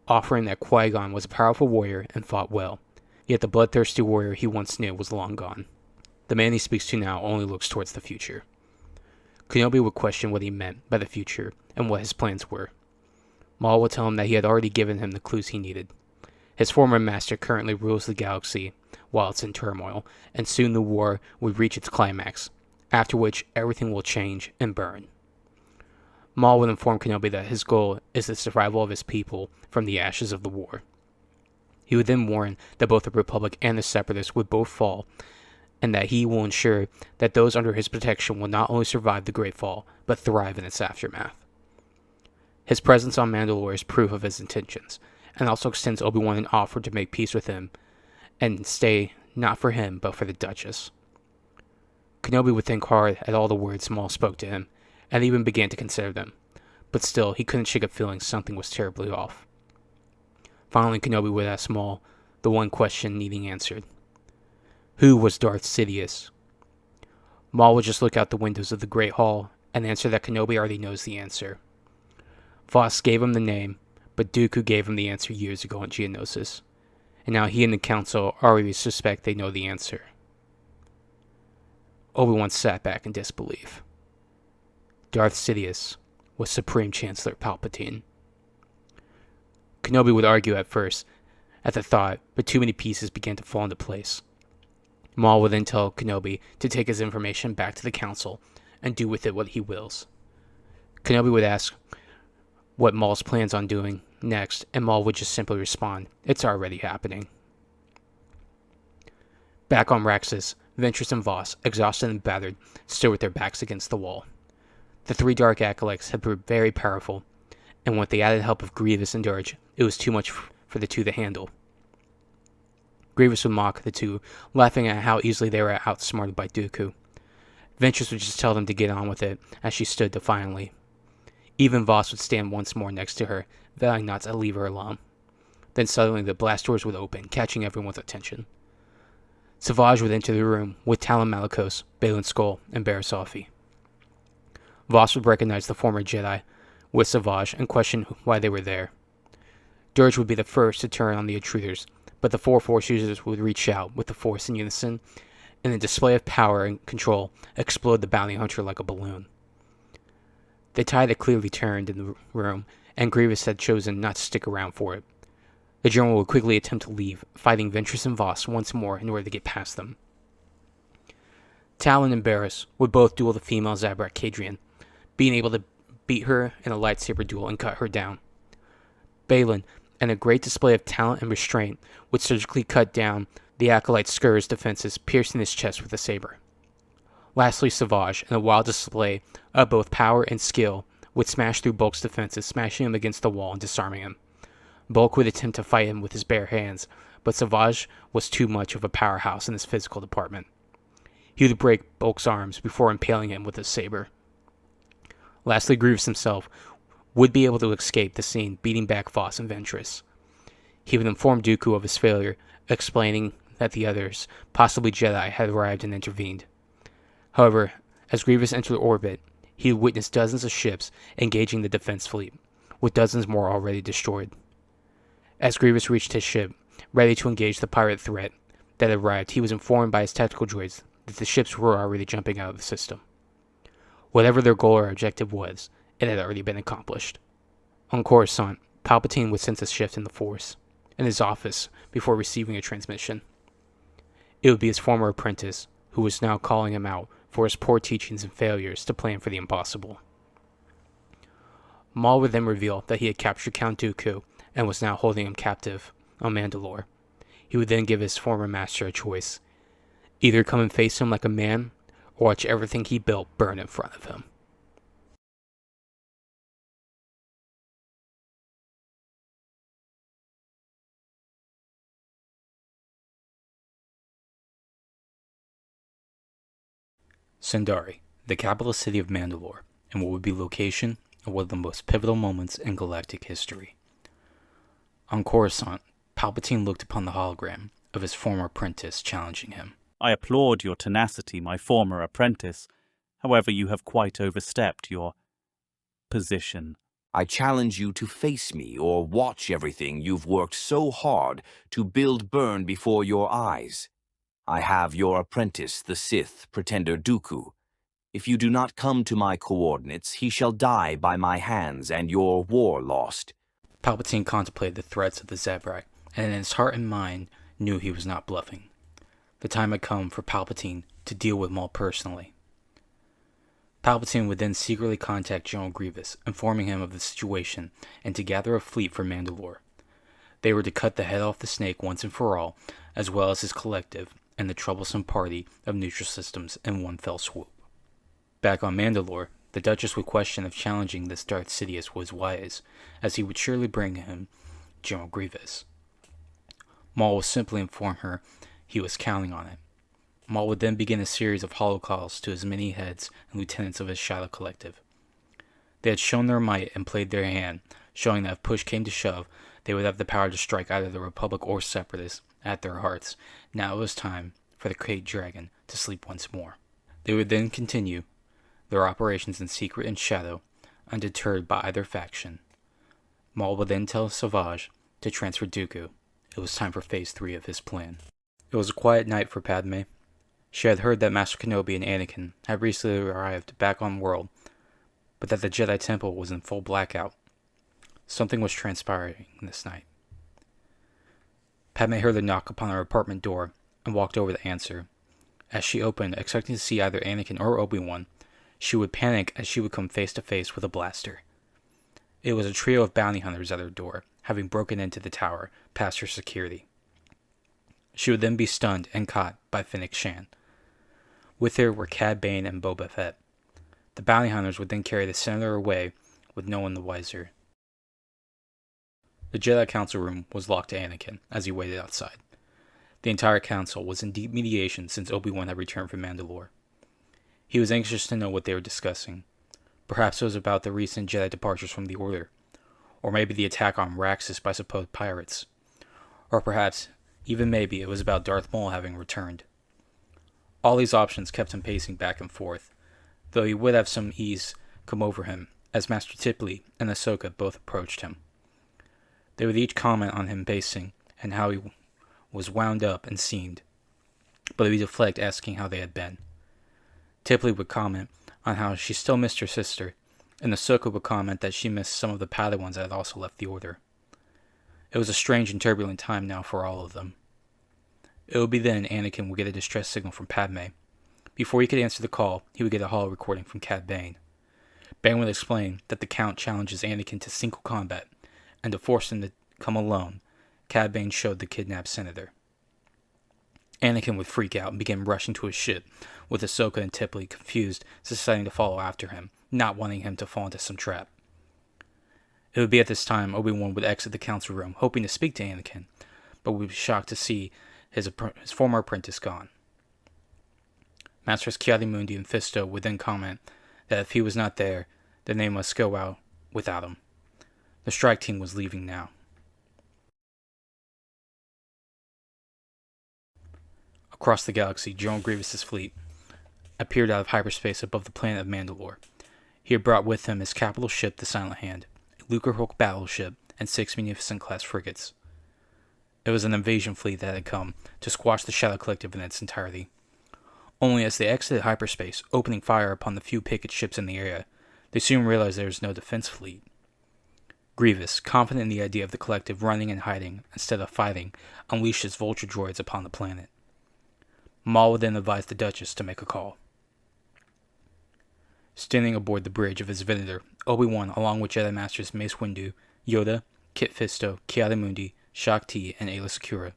offering that Qui-Gon was a powerful warrior and fought well, yet the bloodthirsty warrior he once knew was long gone. The man he speaks to now only looks towards the future. Kenobi would question what he meant by the future and what his plans were. Maul would tell him that he had already given him the clues he needed. His former master currently rules the galaxy while it's in turmoil, and soon the war would reach its climax, after which everything will change and burn. Maul would inform Kenobi that his goal is the survival of his people from the ashes of the war. He would then warn that both the Republic and the Separatists would both fall, and that he will ensure that those under his protection will not only survive the Great Fall, but thrive in its aftermath. His presence on Mandalore is proof of his intentions, and also extends Obi-Wan an offer to make peace with him, and stay not for him, but for the Duchess. Kenobi would think hard at all the words Maul spoke to him, and even began to consider them, but still he couldn't shake a feeling something was terribly off. Finally, Kenobi would ask Maul the one question needing answered. Who was Darth Sidious? Maul would just look out the windows of the Great Hall and answer that Kenobi already knows the answer. Voss gave him the name, but Dooku gave him the answer years ago in Geonosis, and now he and the Council already suspect they know the answer. Obi-Wan sat back in disbelief. Darth Sidious was Supreme Chancellor Palpatine. Kenobi would argue at first at the thought, but too many pieces began to fall into place. Maul would then tell Kenobi to take his information back to the Council and do with it what he wills. Kenobi would ask what Maul's plans on doing next, and Maul would just simply respond, "It's already happening." Back on Raxus, Ventress and Voss, exhausted and battered, stood with their backs against the wall. The three Dark Acolytes had proved very powerful, and with the added help of Grievous and Dirge, it was too much for the two to handle. Grievous would mock the two, laughing at how easily they were outsmarted by Dooku. Ventress would just tell them to get on with it, as she stood defiantly. Even Voss would stand once more next to her, vowing not to leave her alone. Then suddenly the blast doors would open, catching everyone's attention. Savage would enter the room with Talon Malicos, Baylan Skoll, and Barriss Offee. Voss would recognize the former Jedi with Savage and question why they were there. Dirge would be the first to turn on the intruders, but the four Force users would reach out with the Force in unison, and in a display of power and control, explode the bounty hunter like a balloon. The tide had clearly turned in the room, and Grievous had chosen not to stick around for it. The general would quickly attempt to leave, fighting Ventress and Voss once more in order to get past them. Talon and Barriss would both duel the female Zabrak Kadrian, being able to beat her in a lightsaber duel and cut her down. Baylan, in a great display of talent and restraint, would surgically cut down the Acolyte Skur's defenses, piercing his chest with a saber. Lastly, Savage, in a wild display of both power and skill, would smash through Bulk's defenses, smashing him against the wall and disarming him. Bulk would attempt to fight him with his bare hands, but Savage was too much of a powerhouse in his physical department. He would break Bulk's arms before impaling him with his saber. Lastly, Grievous himself would be able to escape the scene, beating back Voss and Ventress. He would inform Dooku of his failure, explaining that the others, possibly Jedi, had arrived and intervened. However, as Grievous entered orbit, he would witness dozens of ships engaging the defense fleet, with dozens more already destroyed. As Grievous reached his ship, ready to engage the pirate threat that arrived, he was informed by his tactical droids that the ships were already jumping out of the system. Whatever their goal or objective was, it had already been accomplished. On Coruscant, Palpatine would sense a shift in the Force, in his office, before receiving a transmission. It would be his former apprentice, who was now calling him out for his poor teachings and failures to plan for the impossible. Maul would then reveal that he had captured Count Dooku and was now holding him captive on Mandalore. He would then give his former master a choice: either come and face him like a man, or watch everything he built burn in front of him. Sundari, the capital city of Mandalore, and what would be location of one of the most pivotal moments in galactic history. On Coruscant, Palpatine looked upon the hologram of his former apprentice challenging him. I applaud your tenacity, my former apprentice. However, you have quite overstepped your position. I challenge you to face me or watch everything you've worked so hard to build burn before your eyes. I have your apprentice, the Sith pretender Dooku. If you do not come to my coordinates, he shall die by my hands and your war lost. Palpatine contemplated the threats of the Zabrak, and in his heart and mind knew he was not bluffing. The time had come for Palpatine to deal with Maul personally. Palpatine would then secretly contact General Grievous, informing him of the situation and to gather a fleet for Mandalore. They were to cut the head off the snake once and for all, as well as his collective and the troublesome party of neutral systems in one fell swoop. Back on Mandalore, the Duchess would question if challenging this Darth Sidious was wise, as he would surely bring him General Grievous. Maul would simply inform her he was counting on it. Maul would then begin a series of holocalls to his many heads and lieutenants of his Shadow Collective. They had shown their might and played their hand, showing that if push came to shove, they would have the power to strike either the Republic or Separatists at their hearts. Now it was time for the Great Dragon to sleep once more. They would then continue their operations in secret and shadow, undeterred by either faction. Maul would then tell Savage to transfer Dooku. It was time for Phase 3 of his plan. It was a quiet night for Padme. She had heard that Master Kenobi and Anakin had recently arrived back on world, but that the Jedi Temple was in full blackout. Something was transpiring this night. Padme heard a knock upon her apartment door and walked over to answer. As she opened, expecting to see either Anakin or Obi-Wan, she would panic as she would come face to face with a blaster. It was a trio of bounty hunters at her door, having broken into the tower past her security. She would then be stunned and caught by Fennec Shan. With her were Cad Bane and Boba Fett. The bounty hunters would then carry the senator away, with no one the wiser. The Jedi Council room was locked to Anakin as he waited outside. The entire council was in deep mediation since Obi-Wan had returned from Mandalore. He was anxious to know what they were discussing. Perhaps it was about the recent Jedi departures from the Order, or maybe the attack on Raxus by supposed pirates, or perhaps, even maybe, it was about Darth Maul having returned. All these options kept him pacing back and forth, though he would have some ease come over him as Master Tipley and Ahsoka both approached him. They would each comment on him pacing and how he was wound up and seemed, but he would deflect asking how they had been. Tipley would comment on how she still missed her sister, and Ahsoka would comment that she missed some of the Padawans that had also left the Order. It was a strange and turbulent time now for all of them. It would be then Anakin would get a distress signal from Padme. Before he could answer the call, he would get a holo recording from Cad Bane. Bane would explain that the Count challenges Anakin to single combat, and to force him to come alone, Cad Bane showed the kidnapped senator. Anakin would freak out and begin rushing to his ship, with Ahsoka and Tipley confused, deciding to follow after him, not wanting him to fall into some trap. It would be at this time Obi-Wan would exit the council room, hoping to speak to Anakin, but would be shocked to see his former apprentice gone. Masters Ki-Adi-Mundi and Fisto would then comment that if he was not there, then they must go out without him. The strike team was leaving now. Across the galaxy, General Grievous's fleet appeared out of hyperspace above the planet of Mandalore. He had brought with him his capital ship, the Silent Hand, a Lucrehulk battleship, and 6 Munificent-class frigates. It was an invasion fleet that had come to squash the Shadow Collective in its entirety. Only as they exited hyperspace, opening fire upon the few picket ships in the area, they soon realized there was no defense fleet. Grievous, confident in the idea of the Collective running and hiding instead of fighting, unleashed his vulture droids upon the planet. Maul would then advise the Duchess to make a call. Standing aboard the bridge of his Venator, Obi-Wan, along with Jedi Masters Mace Windu, Yoda, Kit Fisto, Ki-Adi-Mundi, Shaak Ti, and Aayla Secura.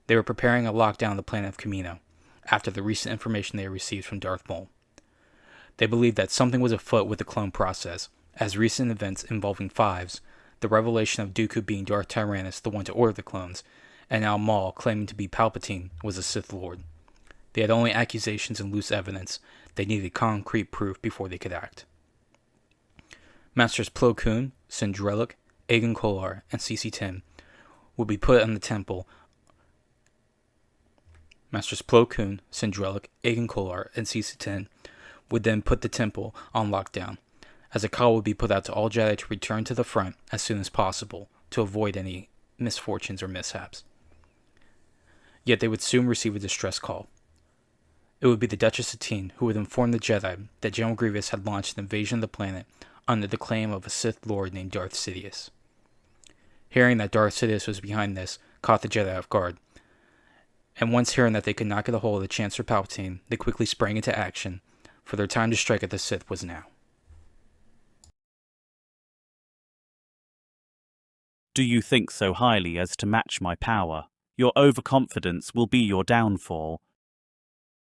They were preparing a lockdown of the planet of Kamino, after the recent information they had received from Darth Maul. They believed that something was afoot with the clone process, as recent events involving Fives, the revelation of Dooku being Darth Tyrannus, the one to order the clones, and now Maul claiming to be Palpatine, was a Sith Lord. They had only accusations and loose evidence. They needed concrete proof before they could act. Masters Plo Koon, Syndraelic, Aegon Kolar, and CC-10 would be put on the temple. Masters Plo Koon, Syndraelic, Aegon Kolar, and CC-10 would then put the temple on lockdown, as a call would be put out to all Jedi to return to the front as soon as possible to avoid any misfortunes or mishaps. Yet they would soon receive a distress call. It would be the Duchess Satine who would inform the Jedi that General Grievous had launched an invasion of the planet under the claim of a Sith Lord named Darth Sidious. Hearing that Darth Sidious was behind this caught the Jedi off guard, and once hearing that they could not get a hold of the Chancellor Palpatine, they quickly sprang into action, for their time to strike at the Sith was now. Do you think so highly as to match my power? Your overconfidence will be your downfall.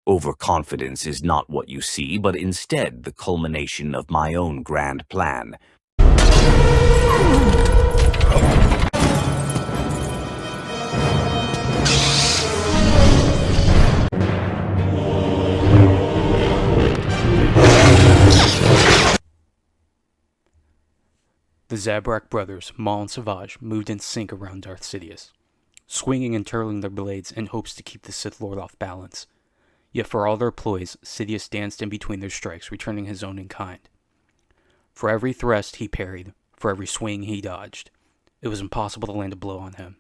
Overconfidence is not what you see, but instead the culmination of my own grand plan. The Zabrak brothers, Maul and Savage, moved in sync around Darth Sidious, swinging and twirling their blades in hopes to keep the Sith Lord off balance. Yet for all their ploys, Sidious danced in between their strikes, returning his own in kind. For every thrust he parried, for every swing he dodged, it was impossible to land a blow on him.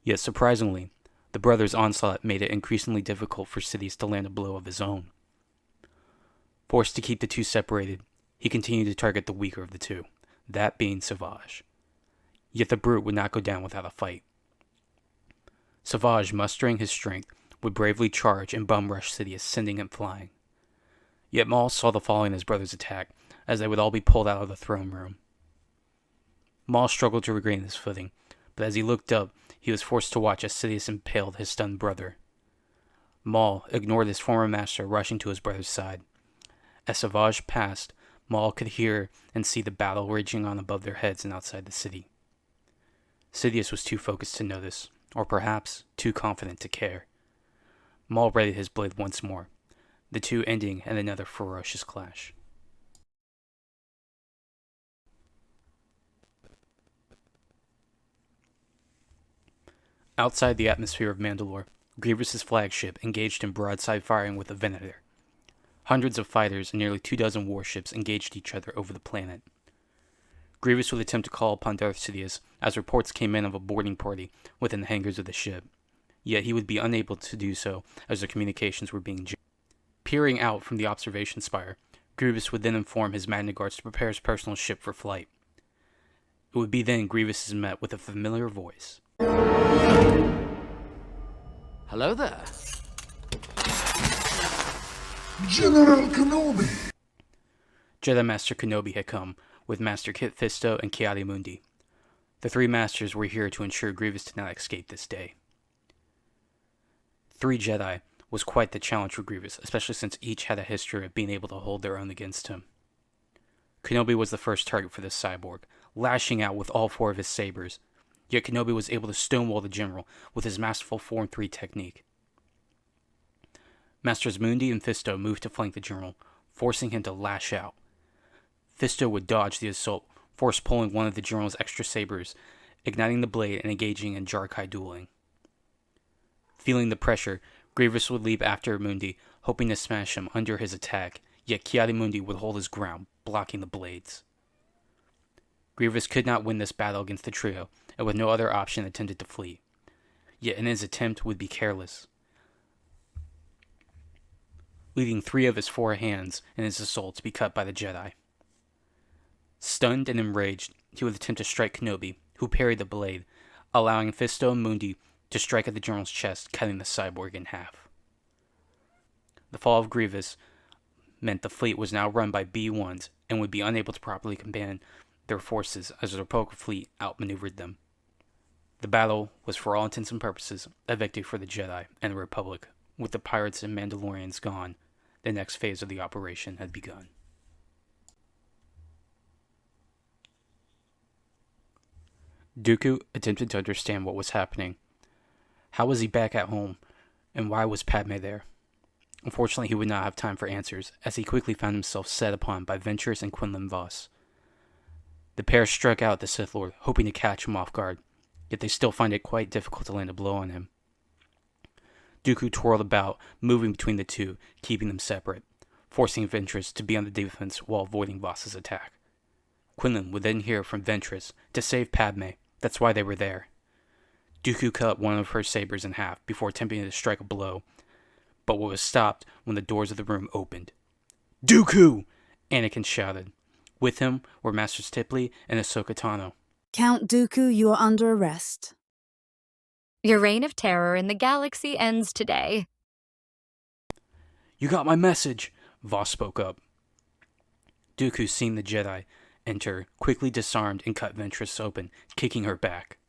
Yet surprisingly, the brothers' onslaught made it increasingly difficult for Sidious to land a blow of his own. Forced to keep the two separated, he continued to target the weaker of the two, that being Savage. Yet the brute would not go down without a fight. Savage, mustering his strength, would bravely charge and bum rush Sidious, sending him flying. Yet Maul saw the fall in his brother's attack, as they would all be pulled out of the throne room. Maul struggled to regain his footing, but as he looked up, he was forced to watch as Sidious impaled his stunned brother. Maul ignored his former master, rushing to his brother's side. As Savage passed, Maul could hear and see the battle raging on above their heads and outside the city. Sidious was too focused to notice, or perhaps too confident to care. Maul readied his blade once more, the two ending in another ferocious clash. Outside the atmosphere of Mandalore, Grievous's flagship engaged in broadside firing with the Venator. Hundreds of fighters and nearly 24 warships engaged each other over the planet. Grievous would attempt to call upon Darth Sidious as reports came in of a boarding party within the hangars of the ship, yet he would be unable to do so as their communications were being jammed. Peering out from the observation spire, Grievous would then inform his Magna Guards to prepare his personal ship for flight. It would be then Grievous is met with a familiar voice. Hello there. General Kenobi! Jedi Master Kenobi had come, with Master Kit Fisto and Ki-Adi-Mundi. The three masters were here to ensure Grievous did not escape this day. 3 Jedi was quite the challenge for Grievous, especially since each had a history of being able to hold their own against him. Kenobi was the first target for this cyborg, lashing out with all 4 of his sabers, yet Kenobi was able to stonewall the general with his masterful Form 3 technique. Masters Mundi and Fisto moved to flank the general, forcing him to lash out. Fisto would dodge the assault, force pulling one of the general's extra sabers, igniting the blade and engaging in Jarkai dueling. Feeling the pressure, Grievous would leap after Mundi, hoping to smash him under his attack, yet Ki-Adi-Mundi would hold his ground, blocking the blades. Grievous could not win this battle against the trio, and with no other option attempted to flee. Yet in his attempt would be careless, leading 3 of his 4 hands in his assault to be cut by the Jedi. Stunned and enraged, he would attempt to strike Kenobi, who parried the blade, allowing Fisto and Mundi to strike at the general's chest, cutting the cyborg in half. The fall of Grievous meant the fleet was now run by B-1s and would be unable to properly command their forces as the Republic fleet outmaneuvered them. The battle was for all intents and purposes a victory for the Jedi and the Republic. With the pirates and Mandalorians gone, the next phase of the operation had begun. Dooku attempted to understand what was happening. How was he back at home, and why was Padme there? Unfortunately, he would not have time for answers, as he quickly found himself set upon by Ventress and Quinlan Vos. The pair struck out at the Sith Lord, hoping to catch him off guard, yet they still find it quite difficult to land a blow on him. Dooku twirled about, moving between the two, keeping them separate, forcing Ventress to be on the defense while avoiding Vos's attack. Quinlan would then hear from Ventress to save Padme. That's why they were there. Dooku cut one of her sabers in half before attempting to strike a blow, but was stopped when the doors of the room opened. "Dooku!" Anakin shouted. With him were Masters Tipley and Ahsoka Tano. Count Dooku, you are under arrest. Your reign of terror in the galaxy ends today. You got my message, Voss spoke up. Dooku, seeing the Jedi enter, quickly disarmed and cut Ventress open, kicking her back.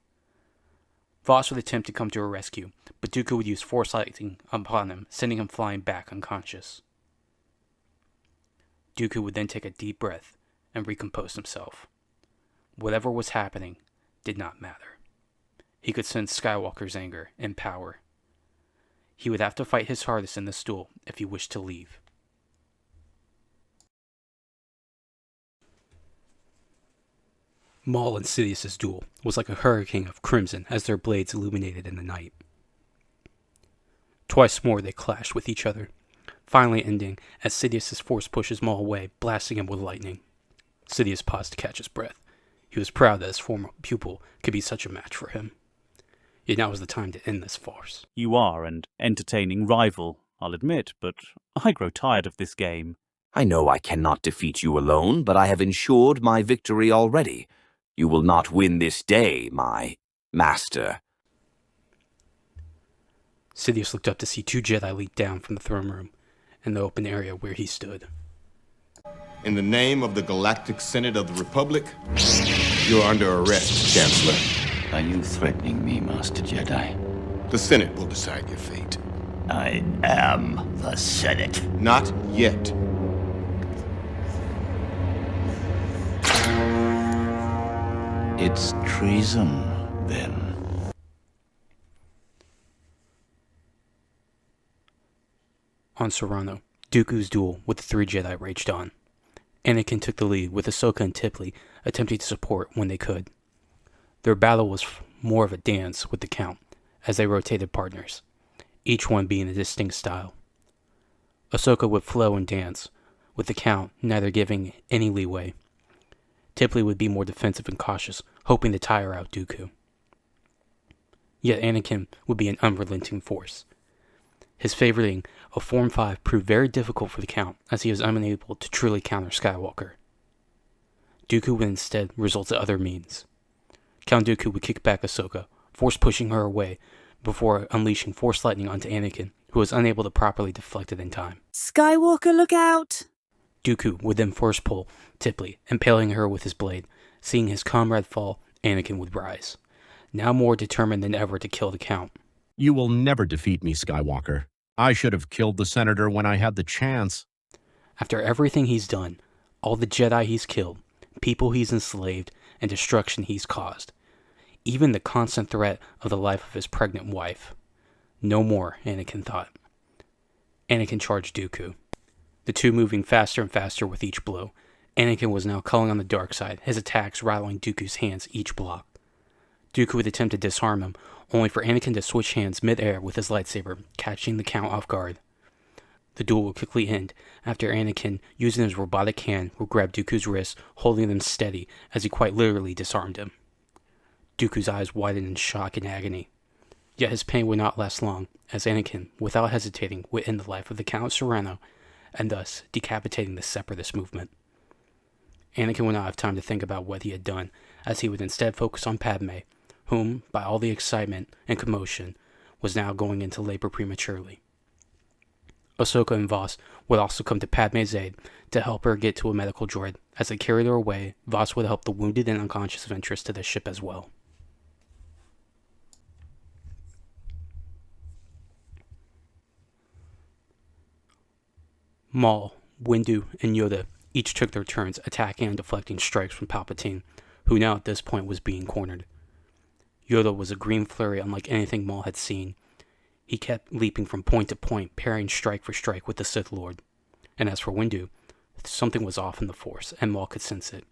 Voss would attempt to come to her rescue, but Dooku would use force lightning upon him, sending him flying back unconscious. Dooku would then take a deep breath and recompose himself. Whatever was happening did not matter. He could sense Skywalker's anger and power. He would have to fight his hardest in this duel if he wished to leave. Maul and Sidious's duel was like a hurricane of crimson as their blades illuminated in the night. Twice more they clashed with each other, finally ending as Sidious's force pushes Maul away, blasting him with lightning. Sidious paused to catch his breath. He was proud that his former pupil could be such a match for him. Yet now was the time to end this farce. You are an entertaining rival, I'll admit, but I grow tired of this game. I know I cannot defeat you alone, but I have ensured my victory already. You will not win this day, my master. Sidious looked up to see two Jedi leap down from the throne room in the open area where he stood. In the name of the Galactic Senate of the Republic, you're under arrest, Chancellor. Are you threatening me, Master Jedi? The Senate will decide your fate. I am the Senate. Not yet. It's treason, then. On Serrano, Dooku's duel with the three Jedi raged on. Anakin took the lead, with Ahsoka and Tipley attempting to support when they could. Their battle was more of a dance with the Count, as they rotated partners, each one being a distinct style. Ahsoka would flow and dance, with the Count neither giving any leeway. Tipley would be more defensive and cautious, hoping to tire out Dooku. Yet Anakin would be an unrelenting force. His favoriting of Form 5 proved very difficult for the Count, as he was unable to truly counter Skywalker. Dooku would instead resort to other means. Count Dooku would kick back Ahsoka, force pushing her away, before unleashing Force Lightning onto Anakin, who was unable to properly deflect it in time. Skywalker, look out! Dooku would then force pull Tipley, impaling her with his blade. Seeing his comrade fall, Anakin would rise, now more determined than ever to kill the Count. You will never defeat me, Skywalker. I should have killed the Senator when I had the chance. After everything he's done, all the Jedi he's killed, people he's enslaved, and destruction he's caused, even the constant threat of the life of his pregnant wife. No more, Anakin thought. Anakin charged Dooku, the two moving faster and faster with each blow. Anakin was now calling on the dark side, his attacks rattling Dooku's hands each block. Dooku would attempt to disarm him, only for Anakin to switch hands mid-air with his lightsaber, catching the Count off guard. The duel would quickly end after Anakin, using his robotic hand, would grab Dooku's wrist, holding them steady as he quite literally disarmed him. Dooku's eyes widened in shock and agony. Yet his pain would not last long, as Anakin, without hesitating, would end the life of the Count of Serrano, and thus decapitating the Separatist movement. Anakin would not have time to think about what he had done, as he would instead focus on Padme, whom, by all the excitement and commotion, was now going into labor prematurely. Ahsoka and Voss would also come to Padme's aid to help her get to a medical droid. As they carried her away, Voss would help the wounded and unconscious Ventress to the ship as well. Maul, Windu, and Yoda each took their turns attacking and deflecting strikes from Palpatine, who now at this point was being cornered. Yoda was a green flurry unlike anything Maul had seen. He kept leaping from point to point, parrying strike for strike with the Sith Lord. And as for Windu, something was off in the Force, and Maul could sense it.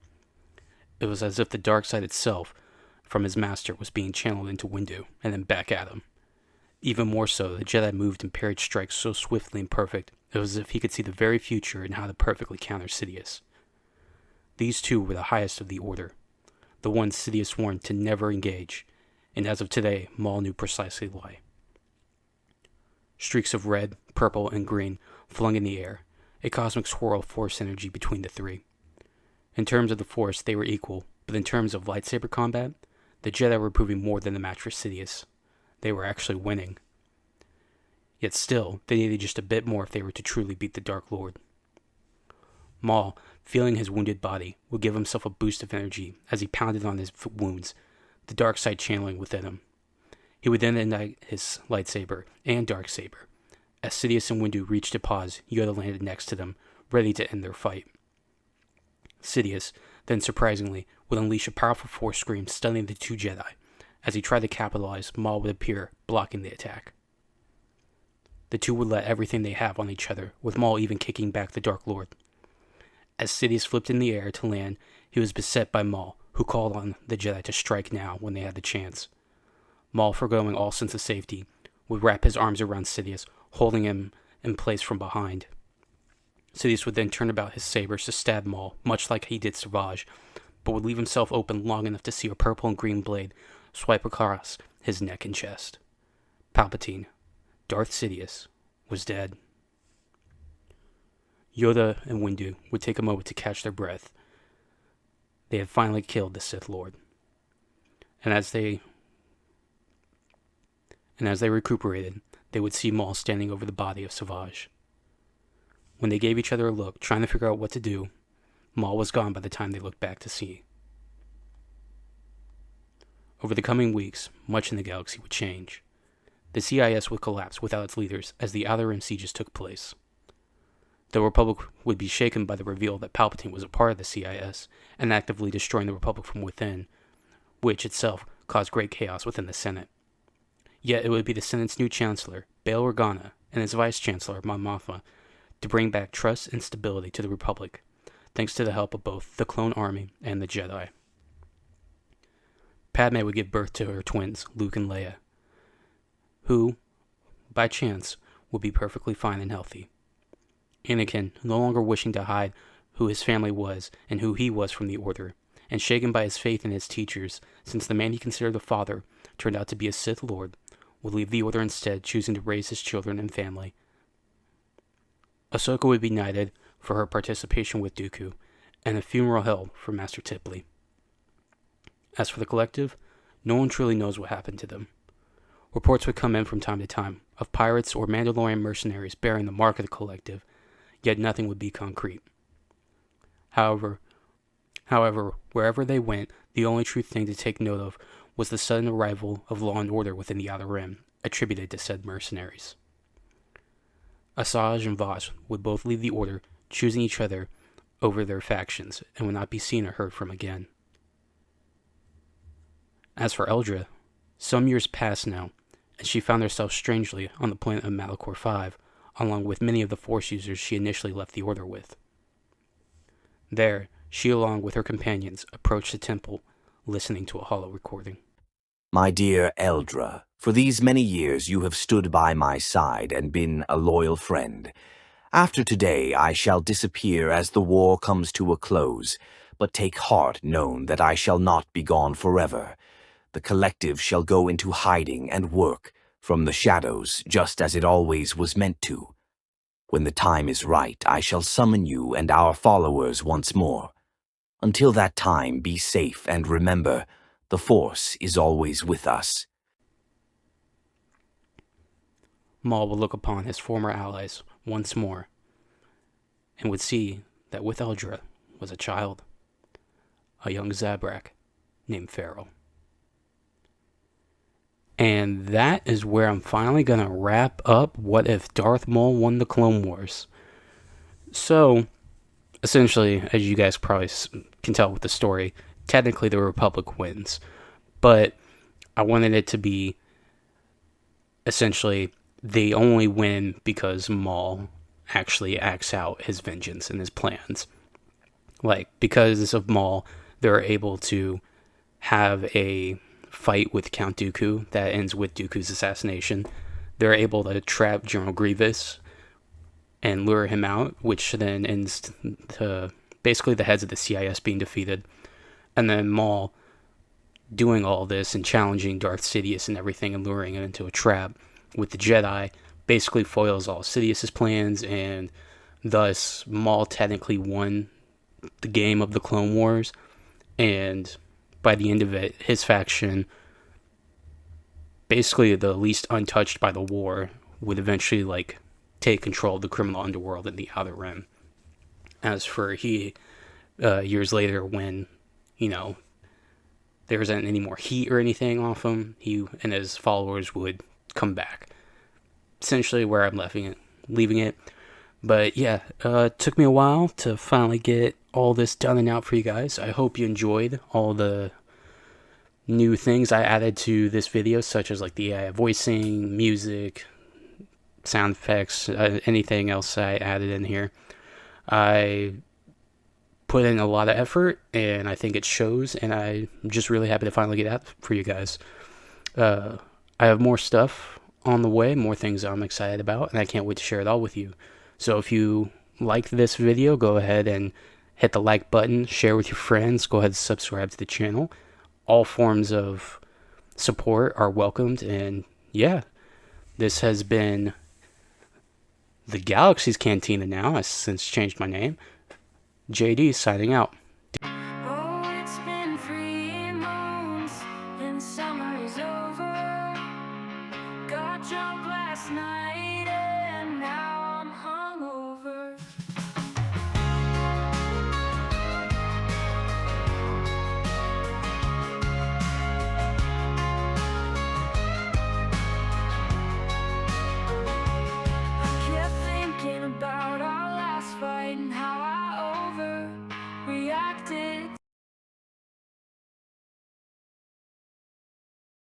It was as if the dark side itself, from his master, was being channeled into Windu, and then back at him. Even more so, the Jedi moved and parried strikes so swiftly and perfect, it was as if he could see the very future and how to perfectly counter Sidious. These two were the highest of the Order, the ones Sidious warned to never engage, and as of today, Maul knew precisely why. Streaks of red, purple, and green flung in the air, a cosmic swirl of Force energy between the three. In terms of the Force, they were equal, but in terms of lightsaber combat, the Jedi were proving more than a match for Sidious. They were actually winning. Yet still, they needed just a bit more if they were to truly beat the Dark Lord. Maul, feeling his wounded body, would give himself a boost of energy as he pounded on his wounds, the dark side channeling within him. He would then ignite his lightsaber and darksaber. As Sidious and Windu reached a pause, Yoda landed next to them, ready to end their fight. Sidious, then surprisingly, would unleash a powerful force scream stunning the two Jedi. As he tried to capitalize, Maul would appear, blocking the attack. The two would let everything they have on each other, with Maul even kicking back the Dark Lord. As Sidious flipped in the air to land, he was beset by Maul, who called on the Jedi to strike now when they had the chance. Maul, foregoing all sense of safety, would wrap his arms around Sidious, holding him in place from behind. Sidious would then turn about his sabers to stab Maul, much like he did Savage, but would leave himself open long enough to see a purple and green blade swipe across his neck and chest. Palpatine, Darth Sidious, was dead. Yoda and Windu would take a moment to catch their breath. They had finally killed the Sith Lord. And as they recuperated, they would see Maul standing over the body of Savage. When they gave each other a look, trying to figure out what to do, Maul was gone by the time they looked back to see. Over the coming weeks, much in the galaxy would change. The CIS would collapse without its leaders as the Outer Rim sieges took place. The Republic would be shaken by the reveal that Palpatine was a part of the CIS and actively destroying the Republic from within, which itself caused great chaos within the Senate. Yet it would be the Senate's new Chancellor, Bail Organa, and his Vice-Chancellor, Mon Mothma, to bring back trust and stability to the Republic, thanks to the help of both the Clone Army and the Jedi. Padme would give birth to her twins, Luke and Leia, who, by chance, would be perfectly fine and healthy. Anakin, no longer wishing to hide who his family was and who he was from the Order, and shaken by his faith in his teachers, since the man he considered a father turned out to be a Sith Lord, would leave the Order instead, choosing to raise his children and family. Ahsoka would be knighted for her participation with Dooku, and a funeral held for Master Tipley. As for the collective, no one truly knows what happened to them. Reports would come in from time to time of pirates or Mandalorian mercenaries bearing the mark of the collective, yet nothing would be concrete. However, wherever they went, the only true thing to take note of was the sudden arrival of law and order within the Outer Rim, attributed to said mercenaries. Asajj and Voss would both leave the Order, choosing each other over their factions, and would not be seen or heard from again. As for Eldra, some years passed now, and she found herself strangely on the planet of Malachor 5, along with many of the Force users she initially left the Order with. There, she along with her companions approached the temple, listening to a hollow recording. My dear Eldra, for these many years you have stood by my side and been a loyal friend. After today I shall disappear as the war comes to a close, but take heart known that I shall not be gone forever. The collective shall go into hiding and work from the shadows just as it always was meant to. When the time is right, I shall summon you and our followers once more. Until that time, be safe and remember, the Force is always with us. Maul would look upon his former allies once more, and would see that with Eldra was a child, a young Zabrak named Farrell. And that is where I'm finally going to wrap up What If Darth Maul Won the Clone Wars. So, essentially, as you guys probably can tell with the story, technically the Republic wins. But I wanted it to be, essentially, they only win because Maul actually acts out his vengeance and his plans. Like, because of Maul, they're able to have a fight with Count Dooku that ends with Dooku's assassination. They're able to trap General Grievous and lure him out, which then ends to basically the heads of the CIS being defeated. And then Maul doing all this and challenging Darth Sidious and everything and luring him into a trap with the Jedi basically foils all Sidious's plans, and thus Maul technically won the game of the Clone Wars. and by the end of it, his faction, basically the least untouched by the war, would eventually like take control of the criminal underworld in the Outer Rim. As for he, years later, when, you know, there isn't any more heat or anything off him, he and his followers would come back. Essentially where I'm leaving it. But yeah, it took me a while to finally get all this done and out for you guys. I hope you enjoyed all the new things I added to this video, such as like the AI voicing, music, sound effects, anything else I added in here. I put in a lot of effort, and I think it shows, and I'm just really happy to finally get out for you guys. I have more stuff on the way, more things I'm excited about, and I can't wait to share it all with you. So if you like this video, go ahead and hit the like button, share with your friends, go ahead and subscribe to the channel. All forms of support are welcomed, and yeah, this has been the Galaxy's Cantina now. I've since changed my name. JD signing out. Oh, it's been 3 months and summer is over. Got drunk last night.